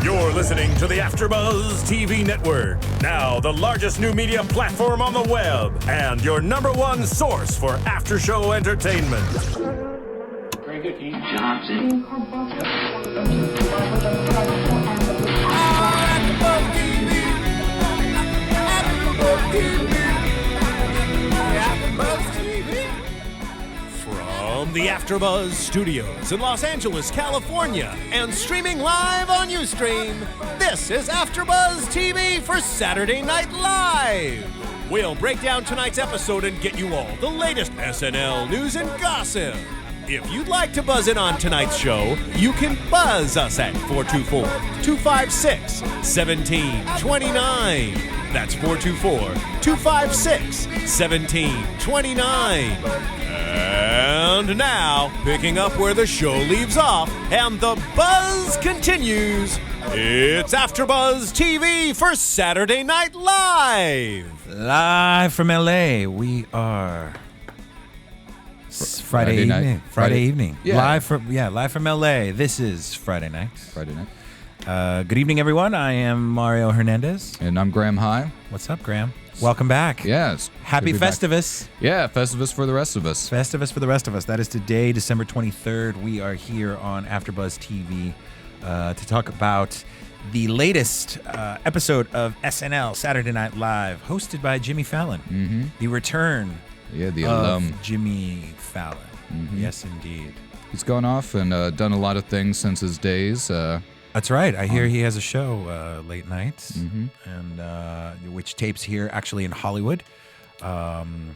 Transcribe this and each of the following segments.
You're listening to the AFTERBUZZ TV Network, now the largest new media platform on the web, and your #1 source for after-show entertainment. Very good, Dean Johnson. From the AFTERBUZZ Studios in Los Angeles, California, and streaming live on Ustream, this is AFTERBUZZ TV for Saturday Night Live. We'll break down tonight's episode and get you all the latest SNL news and gossip. If you'd like to buzz in on tonight's show, you can buzz us at 424-256-1729. That's 424-256-1729. And now, picking up where the show leaves off and the buzz continues, it's AFTERBUZZ TV for Saturday Night Live. Live from LA, we are Friday evening. Yeah. Live from LA. This is Friday night. Friday night. Good evening, everyone. I am Mario Hernandez. And I'm Graham High. What's up, Graham? Welcome back. Yes. Happy Festivus. Yeah, Festivus for the rest of us. Festivus for the rest of us. That is today, December 23rd. We are here on AFTERBUZZ TV to talk about the latest episode of SNL, Saturday Night Live, hosted by Jimmy Fallon. Mm-hmm. The return the of alum. Jimmy Fallon. Mm-hmm. Yes, indeed. He's gone off and done a lot of things since his days. That's right. I hear he has a show late nights, Mm-hmm. and which tapes here actually in Hollywood. And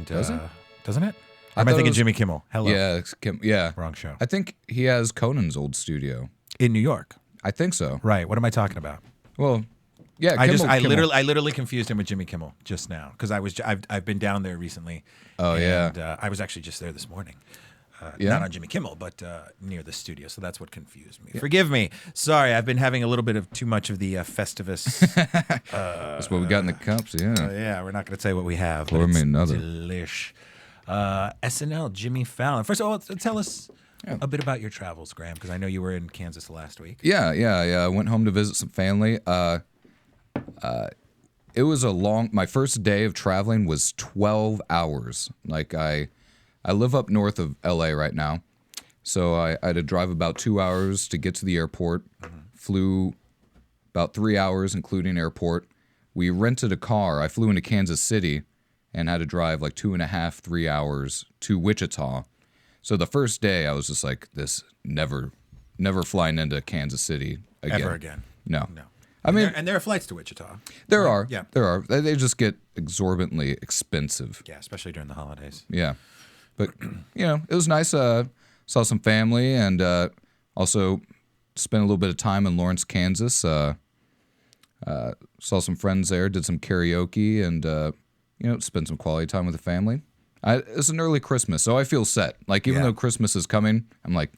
Does it? Doesn't it? I Am I thought it thinking was- Jimmy Kimmel? Hello. Yeah, yeah. Wrong show. I think he has Conan's old studio. In New York. I think so. Right. What am I talking about? Well, yeah. I Kimmel. literally confused him with Jimmy Kimmel just now because I've been down there recently. Oh, and, yeah. I was actually just there this morning. Yeah? Not on Jimmy Kimmel, but near the studio. So that's what confused me. Yeah. Forgive me. Sorry, I've been having a little bit of too much of the Festivus. That's what we got in the cups. Yeah. Yeah, we're not going to say what we have. Pour but me it's another. Delish. SNL, Jimmy Fallon. First of all, tell us a bit about your travels, Graham, because I know you were in Kansas last week. Yeah. I went home to visit some family. It was my first day of traveling was 12 hours. Like I live up north of LA right now. So I had to drive about 2 hours to get to the airport. Mm-hmm. Flew about 3 hours, including airport. We rented a car. I flew into Kansas City and had to drive like 2.5, 3 hours to Wichita. So the first day I was just like, this never flying into Kansas City again. Ever again. No. I mean, and there are flights to Wichita. There are. Yeah. There are. They just get exorbitantly expensive. Yeah, especially during the holidays. Yeah. But, it was nice. Saw some family and also spent a little bit of time in Lawrence, Kansas. Saw some friends there, did some karaoke, and, spent some quality time with the family. It's an early Christmas, so I feel set. Like, even though Christmas is coming, I'm like...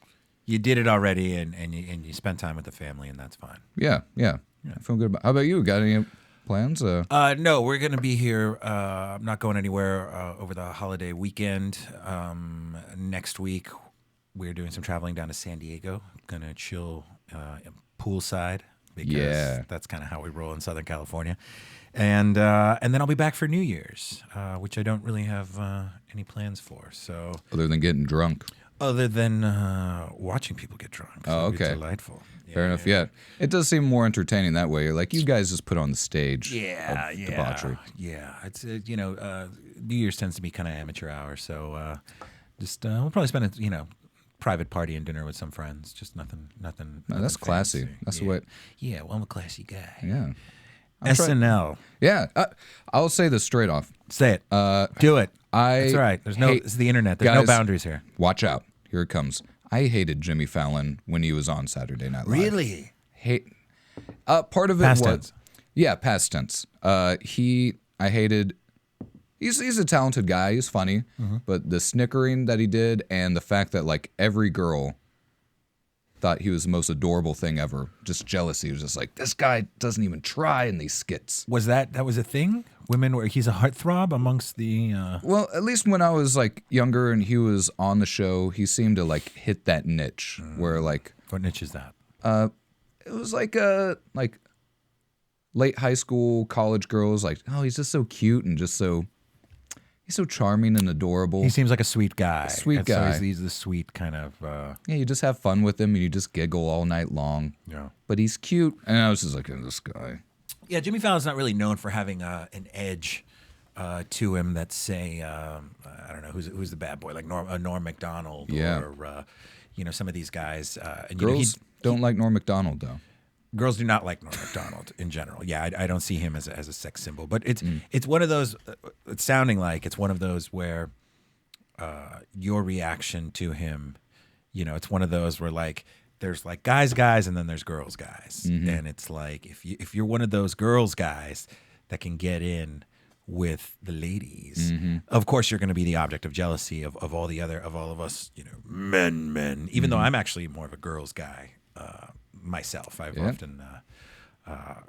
You did it already, and you spent time with the family, and that's fine. Yeah. I feel good about. How about you? Got any plans? No, we're gonna be here. I'm not going anywhere over the holiday weekend. Next week, we're doing some traveling down to San Diego. Gonna chill poolside because that's kind of how we roll in Southern California. And then I'll be back for New Year's, which I don't really have any plans for. So Other than getting drunk. Other than watching people get drunk. Oh, okay. Delightful. Fair enough. Yeah. It does seem more entertaining that way. Like, you guys just put on the stage. Debauchery. Yeah. It's New Year's tends to be kind of amateur hour, so we'll probably spend a private party and dinner with some friends. Just nothing. No, that's classy. Fancy. That's the way. Yeah. Well, I'm a classy guy. Yeah. SNL. Yeah. I'll say this straight off. Say it. Do it. That's right. It's the internet. There's no guys, boundaries here. Watch out. Here it comes. I hated Jimmy Fallon when he was on Saturday Night Live. Really? Part of it Past was tense. Yeah, past tense. I hated. He's a talented guy. He's funny, but the snickering that he did and the fact that like every girl thought he was the most adorable thing ever. Just jealousy. He was just like, this guy doesn't even try in these skits. Was that was a thing? Women were he's a heartthrob amongst the Well, at least when I was like younger and he was on the show, he seemed to like hit that niche where like what niche is that? it was like late high school, college girls. Like, oh, he's just so cute and just so he's so charming and adorable. He seems like a sweet guy. Sweet guy. He's the sweet kind of. Yeah, you just have fun with him and you just giggle all night long. Yeah. But he's cute, and I was just like, oh, this guy. Yeah, Jimmy Fallon's not really known for having an edge to him that, say, I don't know, who's the bad boy, like Norm Macdonald, or some of these guys. And, Girls don't like Norm Macdonald, though. Girls do not like Norm Macdonald in general. Yeah, I don't see him as a sex symbol. But it's one of those. It's sounding like it's one of those where your reaction to him, it's one of those where like there's like guys, and then there's girls, guys, and it's like if you're one of those girls, guys that can get in with the ladies, of course you're going to be the object of jealousy of all of us, men. Even though I'm actually more of a girls guy myself, I've often, a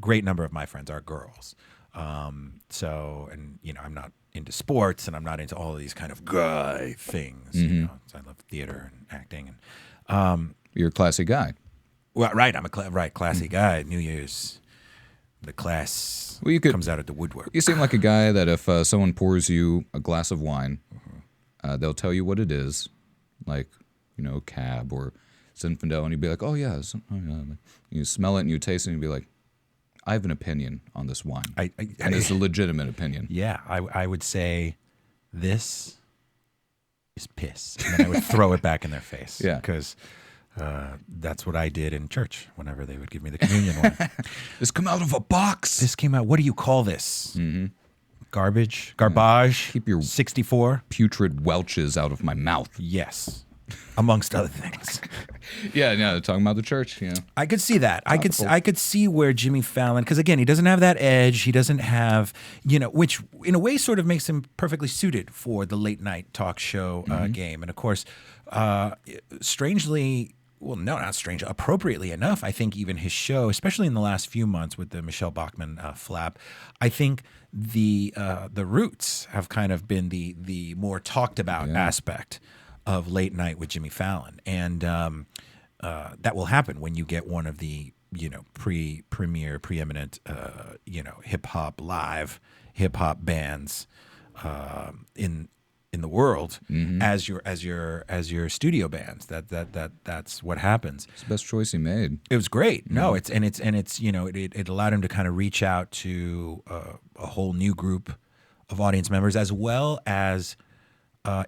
great number of my friends are girls. So I'm not into sports and I'm not into all of these kind of guy things. So I love theater and acting and You're a classy guy. well, right. I'm a classy guy. New Year's, the class comes out at the woodwork. You seem like a guy that if someone pours you a glass of wine, they'll tell you what it is, like Cab or Zinfandel, and you'd be like, oh yeah, you smell it and you taste it and you'd be like, I have an opinion on this wine, and it's a legitimate opinion. Yeah, I would say this is piss, and then I would throw it back in their face. Yeah, because that's what I did in church whenever they would give me the communion wine. This come out of a box. This came out. What do you call this? Garbage. Keep your 64 putrid welches out of my mouth. Yes, amongst other things. Yeah, talking about the church. Yeah, I could see that. I could see where Jimmy Fallon, because again, he doesn't have that edge. He doesn't have, which in a way sort of makes him perfectly suited for the late night talk show game. And of course, strangely, well, no, not strange. Appropriately enough, I think even his show, especially in the last few months with the Michelle Bachmann flap, I think the roots have kind of been the more talked about aspect of late night with Jimmy Fallon, and that will happen when you get one of the preeminent hip hop live hip hop bands in the world as your studio bands. That's what happens. It's the best choice he made. It was great. No, it allowed him to kind of reach out to a whole new group of audience members, as well as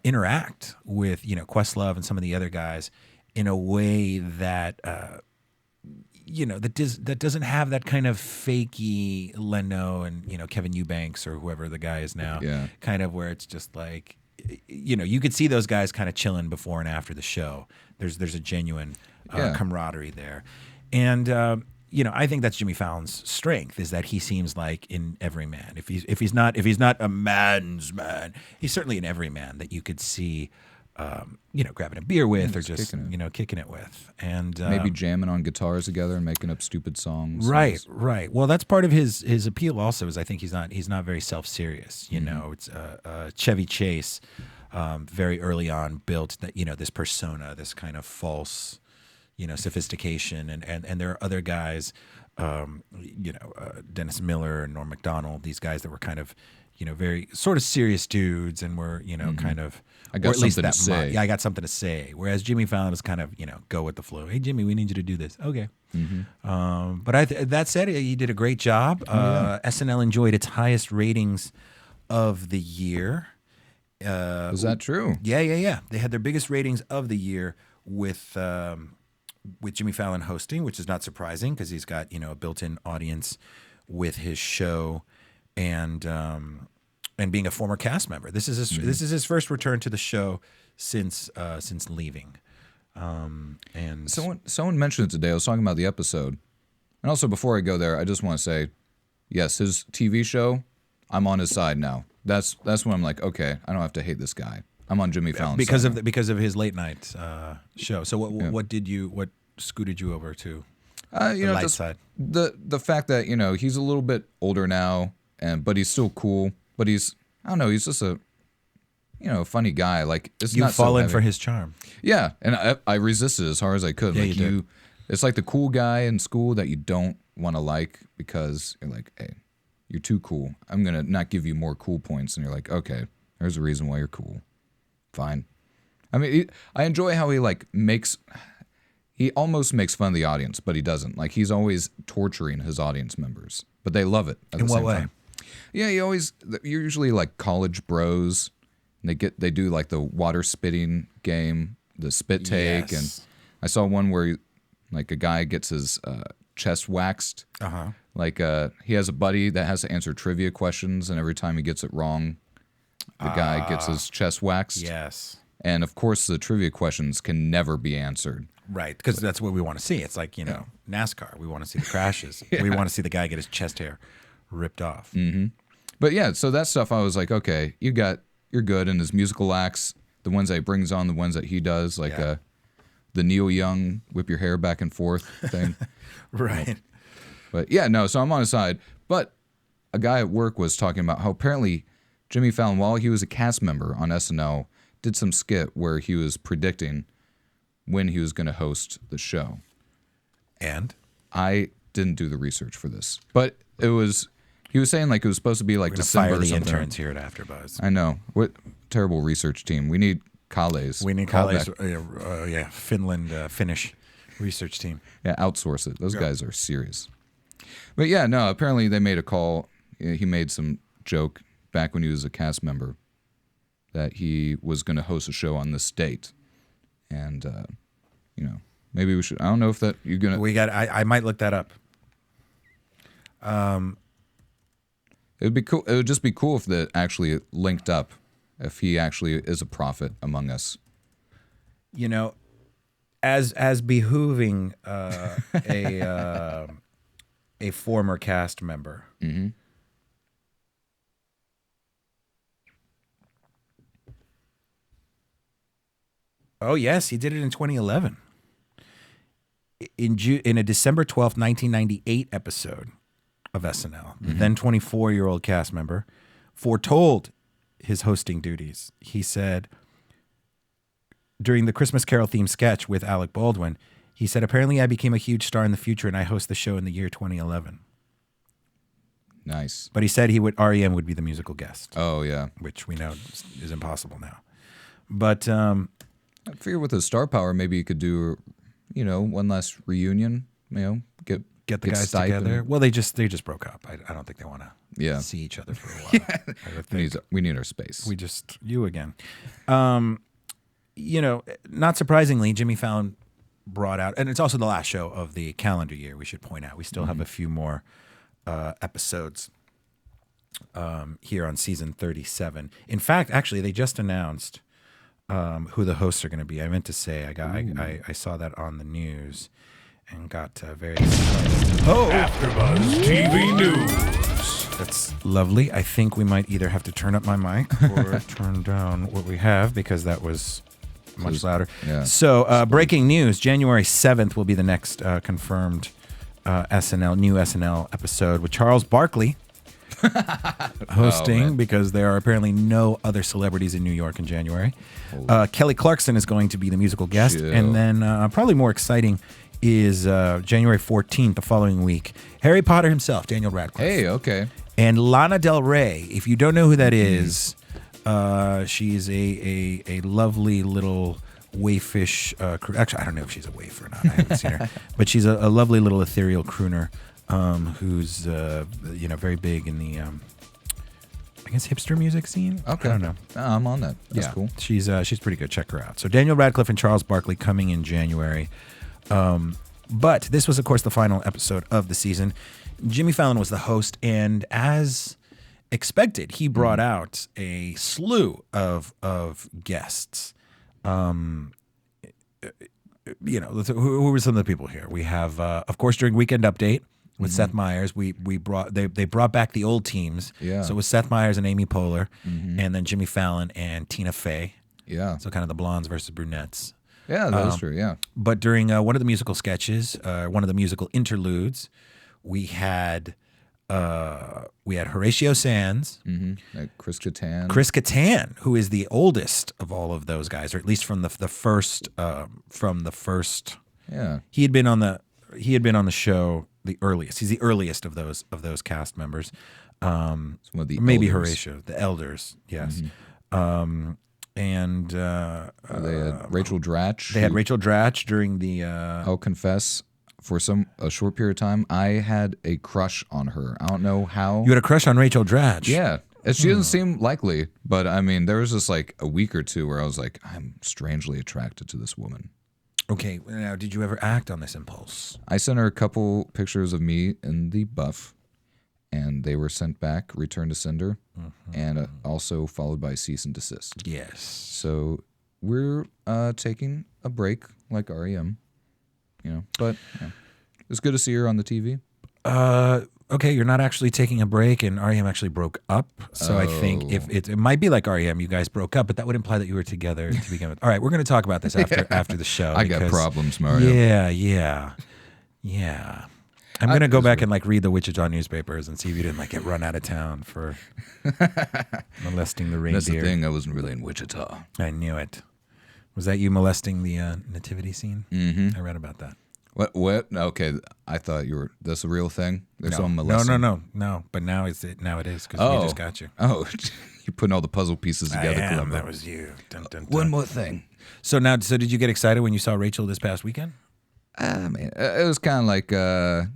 interact with Questlove and some of the other guys in a way that that doesn't have that kind of fakey Leno and Kevin Eubanks or whoever the guy is now. Yeah. Kind of where it's just like you could see those guys kind of chilling before and after the show. There's a genuine camaraderie there, and I think that's Jimmy Fallon's strength, is that he seems like in every man. If he's not a man's man, he's certainly in every man that you could see, grabbing a beer with or just kicking it with, and maybe jamming on guitars together and making up stupid songs. Right. Well, that's part of his appeal. Also, is I think he's not very self-serious. It's Chevy Chase, very early on built that this persona, this kind of false, sophistication, and there are other guys, Dennis Miller and Norm Macdonald, these guys that were kind of, very sort of serious dudes, and were, kind of, I got something to say. Yeah, I got something to say. Whereas Jimmy Fallon is kind of, go with the flow. Hey, Jimmy, we need you to do this. Okay. But that said, he did a great job. SNL enjoyed its highest ratings of the year. Was that true? Yeah. They had their biggest ratings of the year with Jimmy Fallon hosting, which is not surprising because he's got a built-in audience with his show, and being a former cast member. This is his first return to the show since leaving. And someone mentioned it today. I was talking about the episode, and also before I go there, I just want to say, yes, his TV show, I'm on his side now. That's when I'm like, okay, I don't have to hate this guy. I'm on Jimmy Fallon's side because of his late night show. So what scooted you over to the light side? The fact that he's a little bit older now, but he's still cool. But he's just a funny guy. Like, it's You've not fallen so for his charm. Yeah, and I resisted as hard as I could. Yeah, like you It's like the cool guy in school that you don't want to like because you're like, hey, you're too cool. I'm going to not give you more cool points. And you're like, okay, there's a reason why you're cool. Fine. I mean, I enjoy how he he almost makes fun of the audience, but he doesn't. Like, he's always torturing his audience members, but they love it at the same time. Yeah, you're usually like college bros. And they do like the water spitting game, the spit take. And I saw one where like a guy gets his chest waxed. Like he has a buddy that has to answer trivia questions, and every time he gets it wrong, the guy gets his chest waxed. Yes. And of course, the trivia questions can never be answered. Right, because that's what we want to see. It's like, NASCAR. We want to see the crashes. We want to see the guy get his chest hair ripped off. Mm-hmm. But yeah, so that stuff, I was like, okay, you're good. And his musical acts, the ones that he brings on, the ones that he does, like the Neil Young whip your hair back and forth thing. Right. But yeah, no, so I'm on his side. But a guy at work was talking about how apparently Jimmy Fallon, while he was a cast member on SNL, did some skit where he was predicting when he was going to host the show. And? I didn't do the research for this. But he was saying like it was supposed to be like December fire or the something. interns here at AfterBuzz. I know. What terrible research team. We need Kale's. We need Kale's, Finland, Finnish research team. Yeah, outsource it. Those guys are serious. But yeah, no, apparently they made a call. He made some joke back when he was a cast member that he was going to host a show on this date. And, maybe we should, I don't know if that you're going to. I might look that up. It would be cool. It would just be cool if that actually linked up, if he actually is a prophet among us. As behooving a former cast member. Mm-hmm. Oh, yes, he did it in 2011. In a December 12th, 1998 episode of SNL, the then 24-year-old cast member foretold his hosting duties. He said, during the Christmas Carol themed sketch with Alec Baldwin, he said, apparently I became a huge star in the future and I host the show in the year 2011. Nice. But he said REM would be the musical guest. Oh, yeah. Which we know is impossible now. But I figure with his star power, maybe you could do, one last reunion. Get the guys together. Well, they just broke up. I don't think they want to see each other for a while. We need our space. You again. Not surprisingly, Jimmy Fallon brought out, and it's also the last show of the calendar year. We should point out we still have a few more episodes here on season 37. In fact, actually, they just announced who the hosts are going to be. I meant to say I saw that on the news and got very excited. AfterBuzz TV News. That's lovely. I think we might either have to turn up my mic or turn down what we have because that was much louder. Yeah. So breaking news, January 7th will be the next confirmed new SNL episode with Charles Barkley hosting because there are apparently no other celebrities in New York in January. Kelly Clarkson is going to be the musical guest. Chill. And then probably more exciting is January 14th, the following week, Harry Potter himself, Daniel Radcliffe. Hey, okay. And Lana Del Rey. If you don't know who that is, she's a lovely little waifish actually, I don't know if she's a waif or not. I haven't seen her. But she's a lovely little ethereal crooner who's very big in the I guess hipster music scene. Okay. I don't know. I'm on that. That's cool. She's pretty good. Check her out. So Daniel Radcliffe and Charles Barkley coming in January. But this was, of course, the final episode of the season. Jimmy Fallon was the host, and as expected, he brought out a slew of guests. Who were some of the people here? We have, of course, during Weekend Update with Seth Meyers, they brought back the old teams. Yeah. So it was Seth Meyers and Amy Poehler, and then Jimmy Fallon and Tina Fey. Yeah. So kind of the blondes versus brunettes. Yeah, that's true. Yeah. But during one of the musical sketches, one of the musical interludes, we had Horatio Sands, Like Chris Kattan. Chris Kattan, who is the oldest of all of those guys, or at least from the first Yeah. He had been on the show the earliest. He's the earliest of those cast members. Some of the Maybe elders. Horatio, the elders. Yes. And They had Rachel Dratch. they had Rachel Dratch during the. I'll confess, for a short period of time, I had a crush on her. I don't know how. You had a crush on Rachel Dratch. Yeah. She doesn't seem likely, but I mean, there was just like a week or two where I was like, I'm strangely attracted to this woman. Okay. Now, did you ever act on this impulse? I sent her a couple pictures of me in the buff, and they were sent back, returned to sender, and also followed by cease and desist. Yes. So we're taking a break, like REM, But yeah. It's good to see her on the TV. Okay, you're not actually taking a break, and REM actually broke up. So I think if it might be like REM, you guys broke up, but that would imply that you were together to begin with. All right, we're going to talk about this after the show. I got problems, Mario. Yeah. I'm going to go back and like read the Wichita newspapers and see if you didn't like get run out of town for molesting the reindeer. That's the thing. I wasn't really in Wichita. I knew it. Was that you molesting the nativity scene? Mm-hmm. I read about that. What? Okay, I thought you were. That's a real thing. There's someone molesting. No. But now it is because we just got you. Oh, you're putting all the puzzle pieces together. I am. Columbo. That was you. Dun, dun, dun. One more thing. So did you get excited when you saw Rachel this past weekend? Man, it was kind of like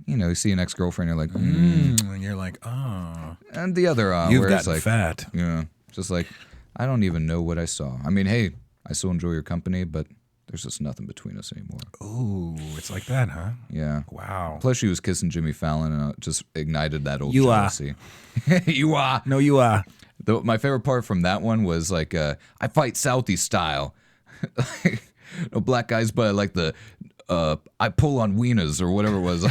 you see an ex-girlfriend, you're like, And you're like, oh, and the other you've where it's gotten like, fat. Yeah, just like I don't even know what I saw. I mean, hey, I still enjoy your company, but there's just nothing between us anymore. Ooh, it's like that, huh? Yeah. Wow. Plus, she was kissing Jimmy Fallon, and it just ignited that old You jealousy. You are. No, you are. My favorite part from that one was like, I fight Southie style. No black guys, but like the I pull on wieners or whatever it was.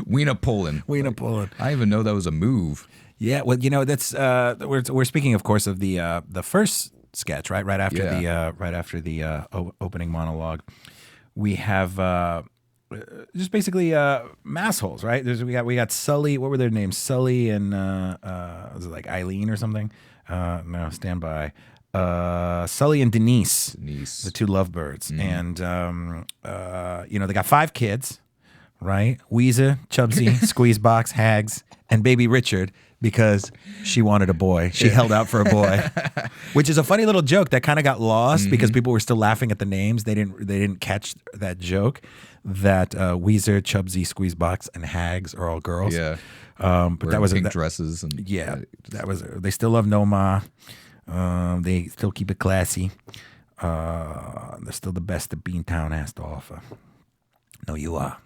Wiener pulling. Wiener pulling. I didn't even know that was a move. Yeah, well, that's we're speaking, of course, of the first sketch, right? Right after the opening monologue, we have just basically massholes, right? We got Sully. What were their names? Sully and was it like Eileen or something? No, stand by. Sully and Denise, the two lovebirds, and they got 5 kids, right? Weezer, Chubsy, Squeezebox, Hags, and baby Richard, because she wanted a boy. She held out for a boy, which is a funny little joke that kind of got lost because people were still laughing at the names. They didn't catch that joke that Weezer, Chubsy, Squeezebox, and Hags are all girls. Yeah, but that was pink dresses and that was. They still love Noma. They still keep it classy. They're still the best that Beantown has to offer. No, you are.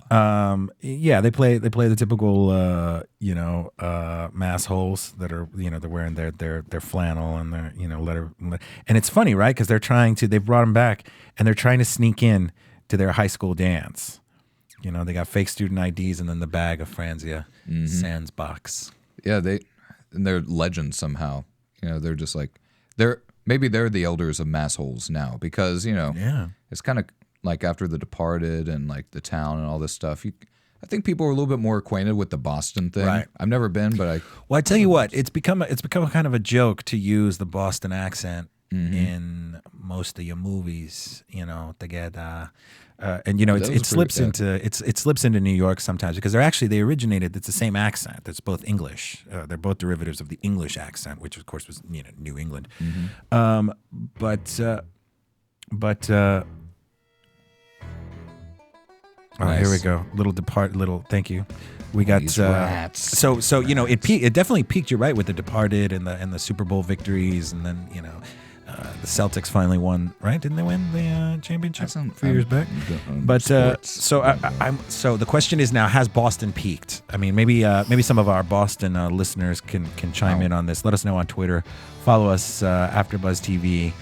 They play the typical mass holes that are they're wearing their flannel and their letter, and it's funny, right? Because they brought them back and they're trying to sneak in to their high school dance. They got fake student IDs and then the bag of Franzia Sans box. Yeah, they're legends somehow. They're just like they're the elders of mass holes now because it's kind of like after The Departed and like The Town and all this stuff. I think people are a little bit more acquainted with the Boston thing. Right. I've never been, but I tell you what, it's become a kind of a joke to use the Boston accent in most of your movies. Together. And it slips into New York sometimes because they originated. It's the same accent. It's both English. They're both derivatives of the English accent, which of course was New England. Nice. Here we go. Thank you. We got These rats. So it definitely peaked. You're right with The Departed and the Super Bowl victories, and then the Celtics finally won, right? Didn't they win the championship a few years back? But so the question is now: has Boston peaked? I mean, maybe some of our Boston listeners can chime in on this. Let us know on Twitter. Follow us AfterBuzz TV.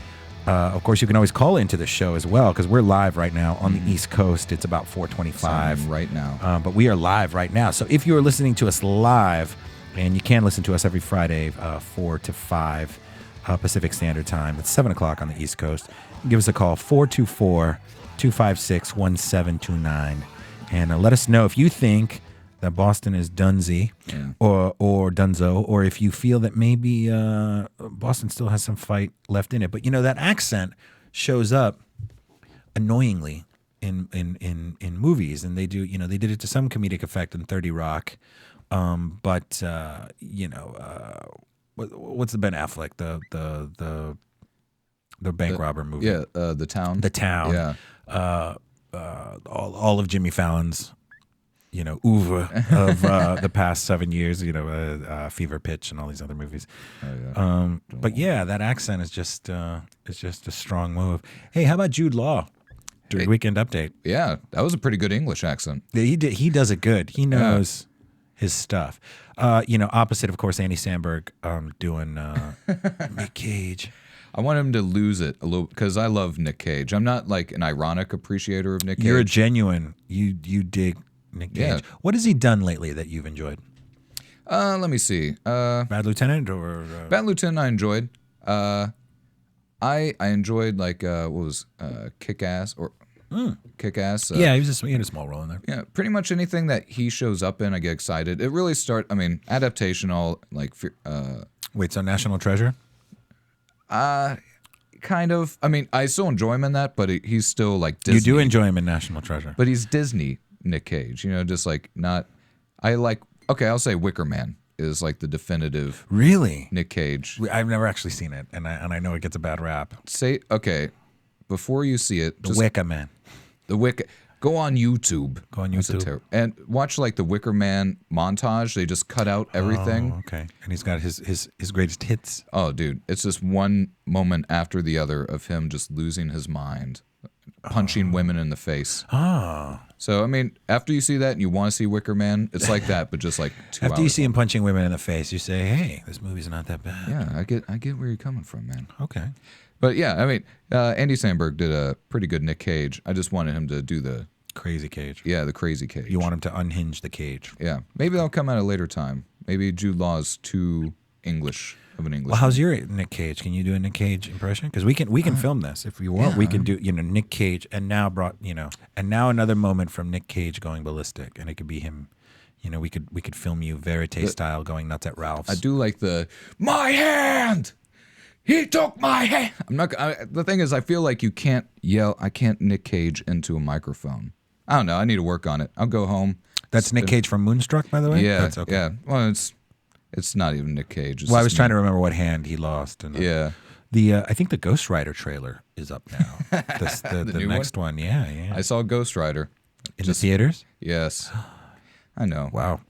Of course, you can always call into the show as well because we're live right now on the East Coast. It's about 4:25 right now, but we are live right now. So if you are listening to us live, and you can listen to us every Friday, 4 to 5. Pacific Standard Time. It's 7 o'clock on the East Coast. Give us a call, 424-256-1729. And let us know if you think that Boston is Dunsey or Dunzo, or if you feel that maybe Boston still has some fight left in it. But, that accent shows up annoyingly in movies, and they do, you know, they did it to some comedic effect in 30 Rock, but you know, what's the Ben Affleck, the bank robber movie? Yeah, The Town. The Town. Yeah. All of Jimmy Fallon's, you know, oeuvre of the past 7 years, you know, Fever Pitch and all these other movies. Oh, yeah. But yeah, that accent is just a strong move. Hey, how about Jude Law? During Weekend Update. Yeah, that was a pretty good English accent. Yeah, he does it good. He knows his stuff. You know, opposite, of course, Andy Samberg doing Nick Cage. I want him to lose it a little because I love Nick Cage. I'm not like an ironic appreciator of Nick Cage. You're a genuine. You dig Nick Cage. Yeah. What has he done lately that you've enjoyed? Let me see. Bad Lieutenant or Bad Lieutenant I enjoyed. I enjoyed like what was Kick-Ass or Kick-Ass. yeah, he had a small role in there. Yeah, pretty much anything that he shows up in, I get excited. It really I mean, adaptation, all like. Wait, so National Treasure? Kind of. I mean, I still enjoy him in that, but he's still like Disney. You do enjoy him in National Treasure, But he's Disney Nick Cage. You know, just like not. I like. Okay, I'll say Wicker Man is like the definitive really Nick Cage. I've never actually seen it, and I know it gets a bad rap. Say okay, before you see it, The Wicker Man. The Wicker. Go on YouTube. Go on That's YouTube. and watch like the Wicker Man montage. They just cut out everything. Oh, okay, and he's got his greatest hits. Oh, dude, it's just one moment after the other of him just losing his mind, punching women in the face. Oh. So, I mean, after you see that and you want to see Wicker Man, it's like that, but just like 2 hours. After you see him punching women in the face, you say, "Hey, this movie's not that bad." Yeah, I get where you're coming from, man. Okay. But yeah, I mean, Andy Samberg did a pretty good Nick Cage. I just wanted him to do the Crazy Cage. Yeah, the crazy Cage. You want him to unhinge the cage. Yeah, maybe that'll come at a later time. Maybe Jude Law's too English of an English. Well, how's your Nick Cage? Can you do a Nick Cage impression? Because we can film this if you want. Yeah. We can do Nick Cage, and now another moment from Nick Cage going ballistic, and it could be him. You know, we could film you verite style going nuts at Ralph's. I do like my hand. He took my hand. The thing is, I feel like you can't yell. I can't Nick Cage into a microphone. I don't know. I need to work on it. I'll go home. That's Nick Cage from Moonstruck, by the way. Yeah, That's okay. yeah. Well, it's not even Nick Cage. Well, I was trying to remember what hand he lost. And yeah. I think the Ghost Rider trailer is up now. The new next one. Yeah. I saw Ghost Rider. In the theaters? Yes. I know. Wow.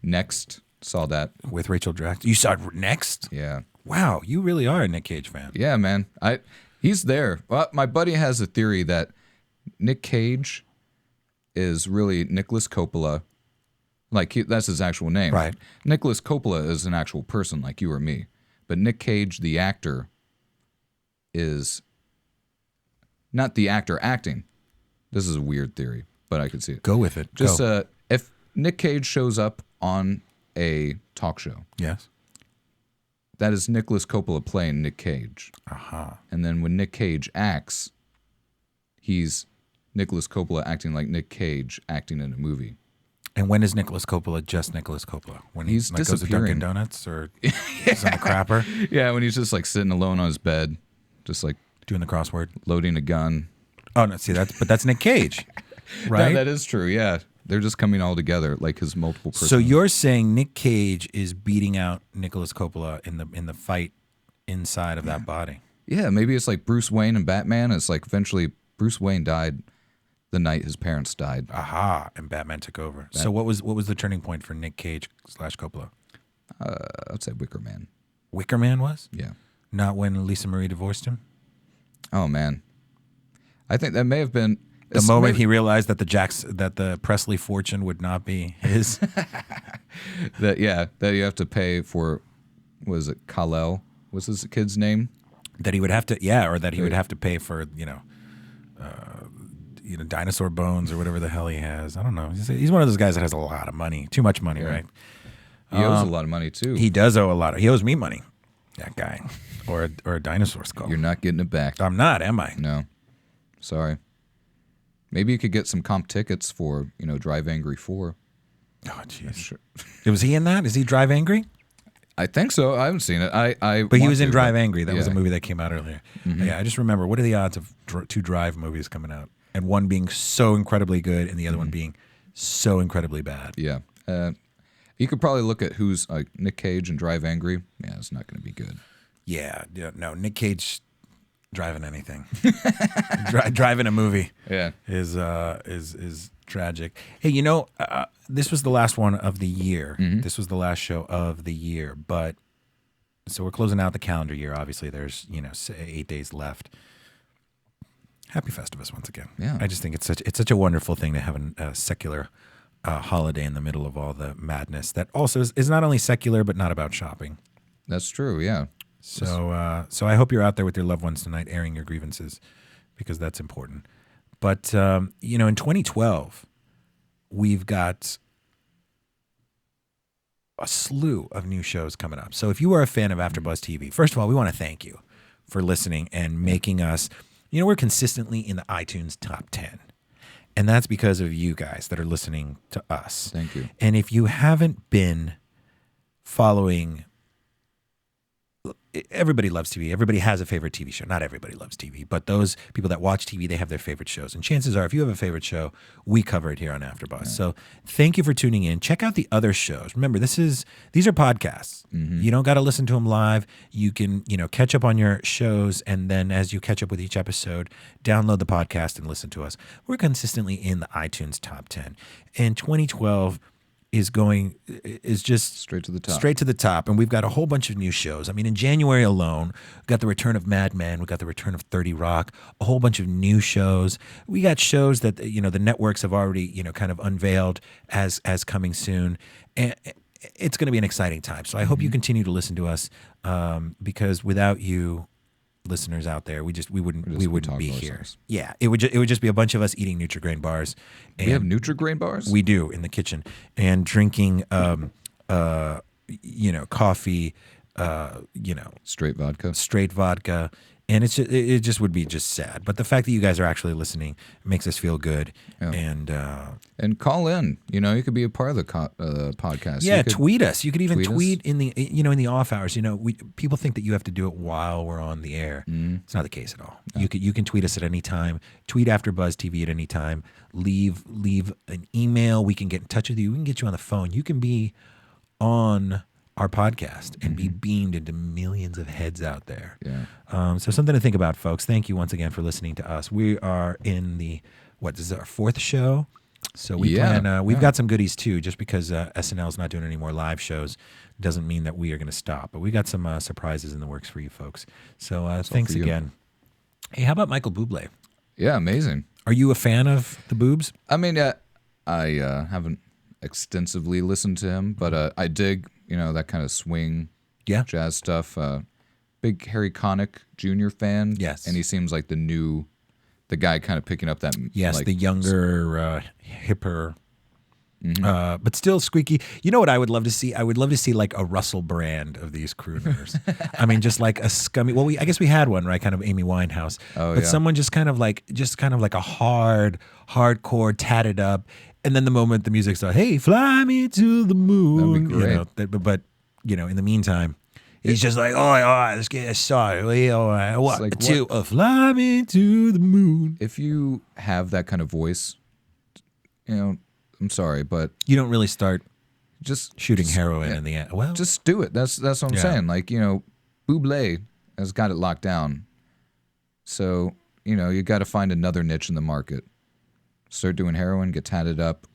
Next, saw that. With Rachel Dratch. You saw it Next? Yeah. Wow, you really are a Nick Cage fan. Yeah, man. He's there. Well, my buddy has a theory that Nick Cage is really Nicolas Coppola. Like, that's his actual name. Right. Nicolas Coppola is an actual person like you or me. But Nick Cage, the actor, is not the actor acting. This is a weird theory, but I could see it. Go with it. Just if Nick Cage shows up on a talk show. Yes. That is Nicolas Coppola playing Nick Cage. Aha. And then when Nick Cage acts, he's Nicolas Coppola acting like Nick Cage acting in a movie. And when is Nicolas Coppola just Nicolas Coppola? When he's goes to disappearing. Dunkin' Donuts or he's on the crapper Yeah, when he's just like sitting alone on his bed, just like doing the crossword, loading a gun. Oh no, see that's Nick Cage, right? No, that is true. Yeah, they're just coming all together like his multiple. So you're saying Nick Cage is beating out Nicolas Coppola in the fight inside of that body? Yeah, maybe it's like Bruce Wayne and Batman. It's like eventually Bruce Wayne died the night his parents died. Aha, and Batman took over. So what was the turning point for Nick Cage / Coppola? I'd say Wicker Man. Wicker Man was? Yeah. Not when Lisa Marie divorced him? Oh man, I think that may have been the moment he realized that the Presley fortune would not be his. that you have to pay for. Was it Kal-El? Was his kid's name? That he would have to, or that he would have to pay for, dinosaur bones or whatever the hell he has. I don't know. He's one of those guys that has a lot of money, too much money, right? He owes a lot of money too. He does owe a lot. He owes me money. That guy, or a dinosaur skull. You're not getting it back. I'm not, am I? No, sorry. Maybe you could get some comp tickets for Drive Angry 4. Oh jeez. Sure. Was he in that? Is he Drive Angry? I think so. I haven't seen it. But he was in Drive Angry. That was a yeah. movie that came out earlier. Mm-hmm. Yeah, I just remember. What are the odds of two Drive movies coming out? and one being so incredibly good and the other one being so incredibly bad. Yeah. You could probably look at who's like Nick Cage and Drive Angry. Yeah, it's not going to be good. Yeah, no, Nick Cage driving anything, driving a movie, is tragic. Hey, this was the last one of the year. This was the last show of the year, but so we're closing out the calendar year. Obviously, there's 8 days left. Happy Festivus once again. Yeah, I just think it's such a wonderful thing to have a secular holiday in the middle of all the madness that also is not only secular but not about shopping. That's true. Yeah. So I hope you're out there with your loved ones tonight, airing your grievances, because that's important. But in 2012, we've got a slew of new shows coming up. So if you are a fan of AfterBuzz TV, first of all, we want to thank you for listening and making us. We're consistently in the iTunes top 10. And that's because of you guys that are listening to us. Thank you. And if you haven't been following, everybody loves TV. Everybody has a favorite TV show. Not everybody loves TV, but those people that watch TV, they have their favorite shows. And chances are, if you have a favorite show, we cover it here on AfterBuzz. Yeah. So thank you for tuning in. Check out the other shows. Remember, these are podcasts. You don't got to listen to them live. You can, catch up on your shows, and then as you catch up with each episode, download the podcast and listen to us. We're consistently in the iTunes top 10. And 2012 is just straight to the top. And we've got a whole bunch of new shows. I mean, in January alone, we got the return of Mad Men, we got the return of 30 Rock, a whole bunch of new shows. We got shows that the networks have already kind of unveiled as coming soon, and it's going to be an exciting time. So I hope you continue to listen to us, because without you listeners out there, we wouldn't be here. Yeah, it would just be a bunch of us eating Nutri-Grain bars. And we have Nutri-Grain bars? We do, in the kitchen, and drinking coffee, straight vodka. And it just would be just sad. But the fact that you guys are actually listening makes us feel good. Yeah. And call in. You could be a part of the podcast. Yeah, tweet us. You could even tweet in the in the off hours. People think that you have to do it while we're on the air. It's not the case at all. No. You can tweet us at any time. Tweet AfterBuzz TV at any time. Leave an email. We can get in touch with you. We can get you on the phone. You can be on our podcast and be beamed into millions of heads out there. Yeah. So something to think about, folks. Thank you once again for listening to us. We are in this is our 4th show. So we've got some goodies too. Just because SNL is not doing any more live shows doesn't mean that we are going to stop. But we got some surprises in the works for you folks. So thanks again. Hey, how about Michael Buble? Yeah, amazing. Are you a fan of the boobs? I mean, I haven't extensively listened to him, but I dig that kind of swing, jazz stuff. Big Harry Connick Jr. fan. Yes. And he seems like the guy kind of picking up that. Yes, the younger, hipper, but still squeaky. You know what I would love to see? I would love to see like a Russell Brand of these crooners. I mean, just like a scummy. Well, I guess we had one, right? Kind of Amy Winehouse. Oh, but someone just kind of like a hardcore, tatted up. And then the moment the music starts, hey, fly me to the moon. That'd be great. But in the meantime, he's just like, let's get started. Fly me to the moon. If you have that kind of voice, I'm sorry, but you don't really start just shooting heroin in the end. Well, just do it. That's what I'm saying. Like, Buble has got it locked down. So, you got to find another niche in the market. Start doing heroin, get tatted up,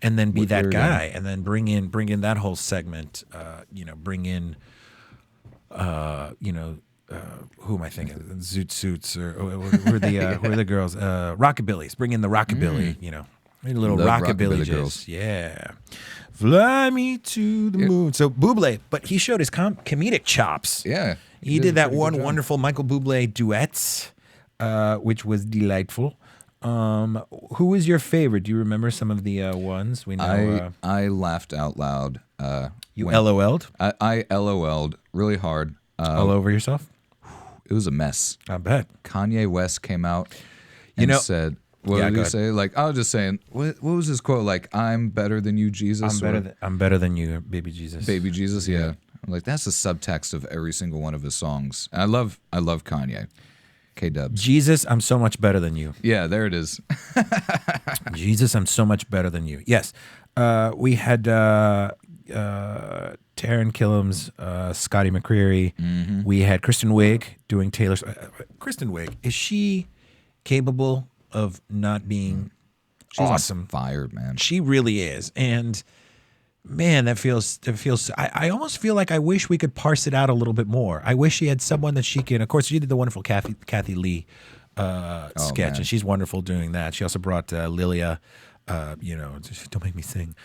and then be that guy, and then bring in that whole segment. Bring in, who am I thinking? Zoot Suits, or who are the girls? Rockabillys. Bring in the rockabilly. A little rockabilly girls. Yeah, fly me to the moon. So Buble, but he showed his comedic chops. Yeah, he did that one wonderful Michael Buble duets, which was delightful. Who was your favorite? Do you remember some of the ones? We know. I laughed out loud. You LOL'd? I LOL'd really hard. All over yourself? It was a mess. I bet. Kanye West came out and said, what did he say? Like, I was just saying, what was his quote? Like, I'm better than you, Jesus? I'm better than you, baby Jesus. Baby Jesus, yeah. I'm like, that's the subtext of every single one of his songs. And I love Kanye. K-dubs. Jesus, I'm so much better than you. Yeah, there it is. Jesus, I'm so much better than you. Yes. We had Taron Killam's Scotty McCreery. We had Kristen Wiig doing Taylor. Kristen Wiig, is she capable of not being She's awesome? on fire, man. She really is. And man, that feels. I almost feel like I wish we could parse it out a little bit more. I wish she had someone that she can. Of course, she did the wonderful Kathy Lee sketch, man. and she's wonderful doing that. She also brought Lilia. Don't make me sing.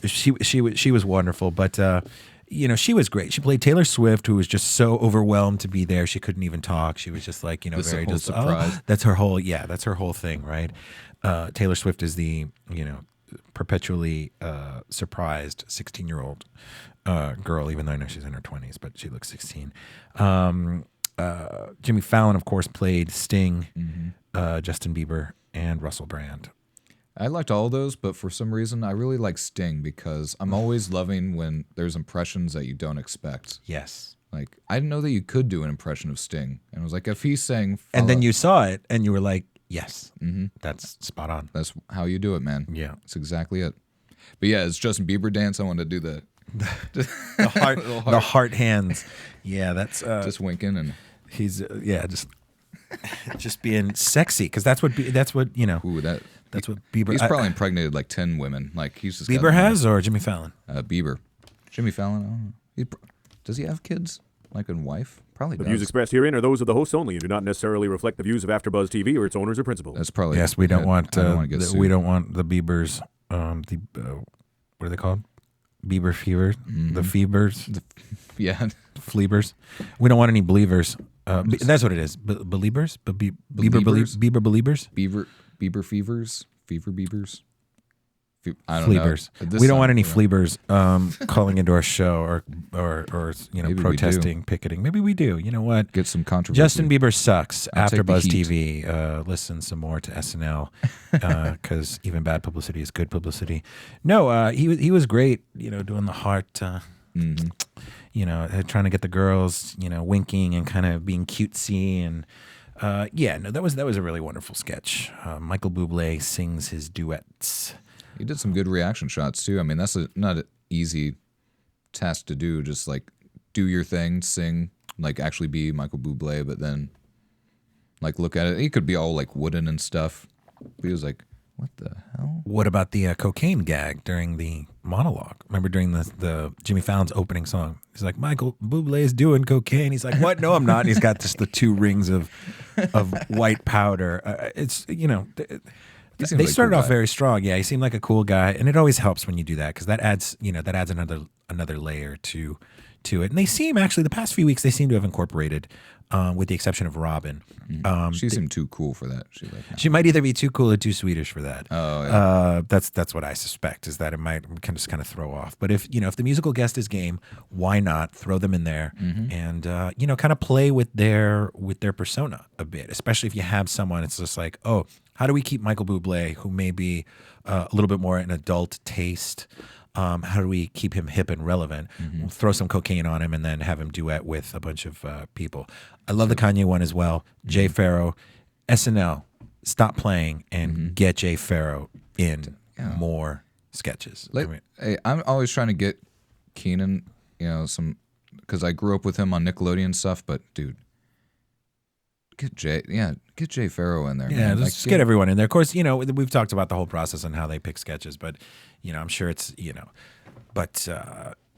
She was wonderful, but she was great. She played Taylor Swift, who was just so overwhelmed to be there. She couldn't even talk. She was just like, very just surprised. That's her whole thing, right? Taylor Swift is the perpetually surprised 16-year-old girl, even though I know she's in her 20s, but she looks 16. Jimmy Fallon, of course, played Sting, Justin Bieber, and Russell Brand. I liked all those, but for some reason, I really like Sting because I'm always loving when there's impressions that you don't expect. Yes. Like, I didn't know that you could do an impression of Sting. And I was like, if he's saying... And then you saw it, and you were like, yes, that's spot on. That's how you do it, man. Yeah. That's exactly it. But yeah, it's Justin Bieber dance. I wanted to do the heart hands. Yeah, that's... just winking and... He's, just being sexy, because that's what Ooh, that's what Bieber... He's probably impregnated like 10 women. Like, he's just... Bieber has, or Jimmy Fallon? Bieber. Jimmy Fallon, I don't know. Does he have kids? Like a wife? Probably does. The views expressed herein are those of the hosts only and do not necessarily reflect the views of AfterBuzz TV or its owners or principals. That's probably... Yes, we don't want... I don't want to get sued. we don't want the Biebers... what are they called? Bieber fever? The Fevers? Yeah. Fleabers? We don't want any believers. That's what it is. Believers? Bieber believers? Bieber fevers? Fever Biebers? I don't Fleabers. know. We don't want any Fleabers calling into our show or Maybe protesting, picketing. Maybe we do. You know what? Get some controversy. Justin Bieber sucks. I'll take the AfterBuzz heat. TV. Listen some more to SNL because even bad publicity is good publicity. No, he was great. Doing the heart. Trying to get the girls. Winking and kind of being cutesy and. That was a really wonderful sketch. Michael Buble sings his duets. He did some good reaction shots too. I mean, that's not an easy task to do. Just like do your thing, sing, like actually be Michael Buble, but then like look at it. He could be all like wooden and stuff. But he was like, what the hell? What about the cocaine gag during the monologue? Remember during the Jimmy Fallon's opening song? He's like, Michael Buble is doing cocaine. He's like, what? No, I'm not. And he's got just the 2 rings of white powder. They started off very strong. Yeah, he seemed like a cool guy, and it always helps when you do that because that adds another layer to it. And they seem actually the past few weeks they seem to have incorporated, with the exception of Robin. She seemed too cool for that. She might either be too cool or too Swedish for that. Oh, yeah. That's what I suspect is that it might kind of throw off. But if the musical guest is game, why not throw them in there and kind of play with their persona a bit, especially if you have someone. It's just like, oh, how do we keep Michael Buble, who may be a little bit more an adult taste? How do we keep him hip and relevant? We'll throw some cocaine on him and then have him duet with a bunch of people. I love the Kanye one as well. Jay Pharoah, SNL, stop playing and get Jay Pharoah in more sketches. I'm always trying to get Keenan, because I grew up with him on Nickelodeon stuff. But dude, get Jay Pharoah in there. Yeah, man. just get everyone in there. Of course, we've talked about the whole process and how they pick sketches, but I'm sure it's but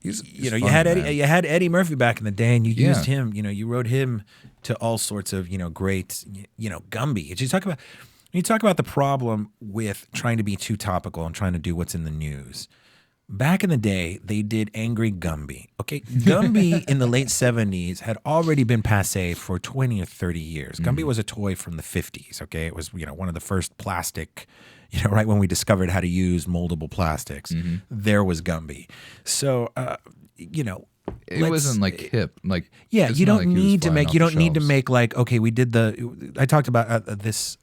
he's you fun, had man. you had Eddie Murphy back in the day, and you used him. You wrote him to all sorts of great Gumby. You talk about the problem with trying to be too topical and trying to do what's in the news. Back in the day, they did Angry Gumby. Okay, Gumby in the late 70s had already been passé for 20 or 30 years. Gumby was a toy from the 50s, okay? It was, one of the first plastic, right when we discovered how to use moldable plastics, there was Gumby. So, it wasn't like hip. Like, yeah, it's you not don't like he was need to flying make, off you the don't need to shelves. make like, okay, we did I talked about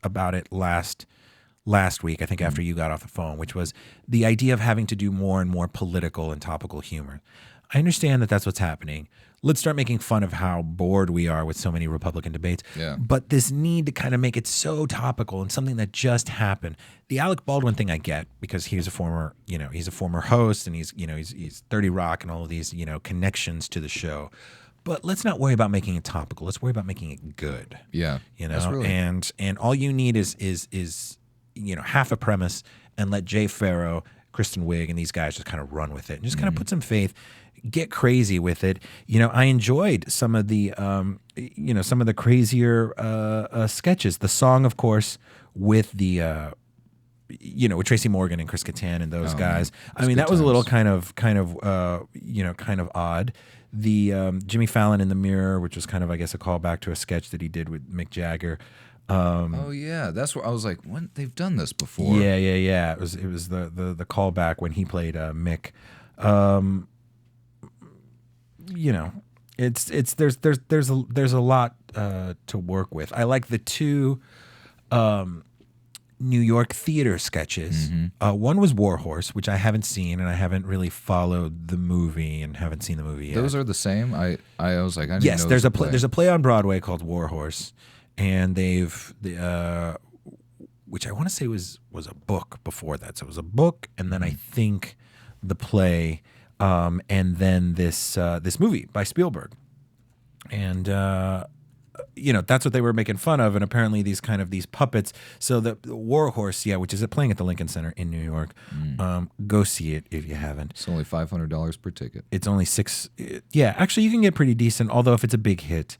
about it last week, I think after you got off the phone, which was the idea of having to do more and more political and topical humor. I understand that that's what's happening. Let's start making fun of how bored we are with so many Republican debates. Yeah. But this need to kind of make it so topical and something that just happened. The Alec Baldwin thing I get because he's a former, he's a former host and he's 30 Rock and all of these, connections to the show. But let's not worry about making it topical. Let's worry about making it good. Yeah. That's really... and all you need is half a premise and let Jay Farrow, Kristen Wiig, and these guys just kind of run with it and just kind of put some faith. Get crazy with it. I enjoyed some of the, some of the crazier sketches. The song, of course, with the, with Tracy Morgan and Chris Kattan and those guys. I mean, that was a little kind of odd. The Jimmy Fallon in the Mirror, which was kind of, I guess, a callback to a sketch that he did with Mick Jagger. Oh yeah, that's where I was like, when they've done this before. Yeah. It was the callback when he played Mick. There's a lot to work with. I like the two New York theater sketches. One was Warhorse, which I haven't seen, and I haven't really followed the movie and haven't seen the movie yet. Those are the same. I was like, I didn't know there's a play on Broadway called Warhorse, and which I want to say was a book before that. So it was a book, and then I think the play. And then this movie by Spielberg, and that's what they were making fun of. And apparently these puppets. So the Warhorse, which is playing at the Lincoln Center in New York. Go see it if you haven't. It's only $500 per ticket. It's only $6. Yeah, actually you can get pretty decent. Although if it's a big hit,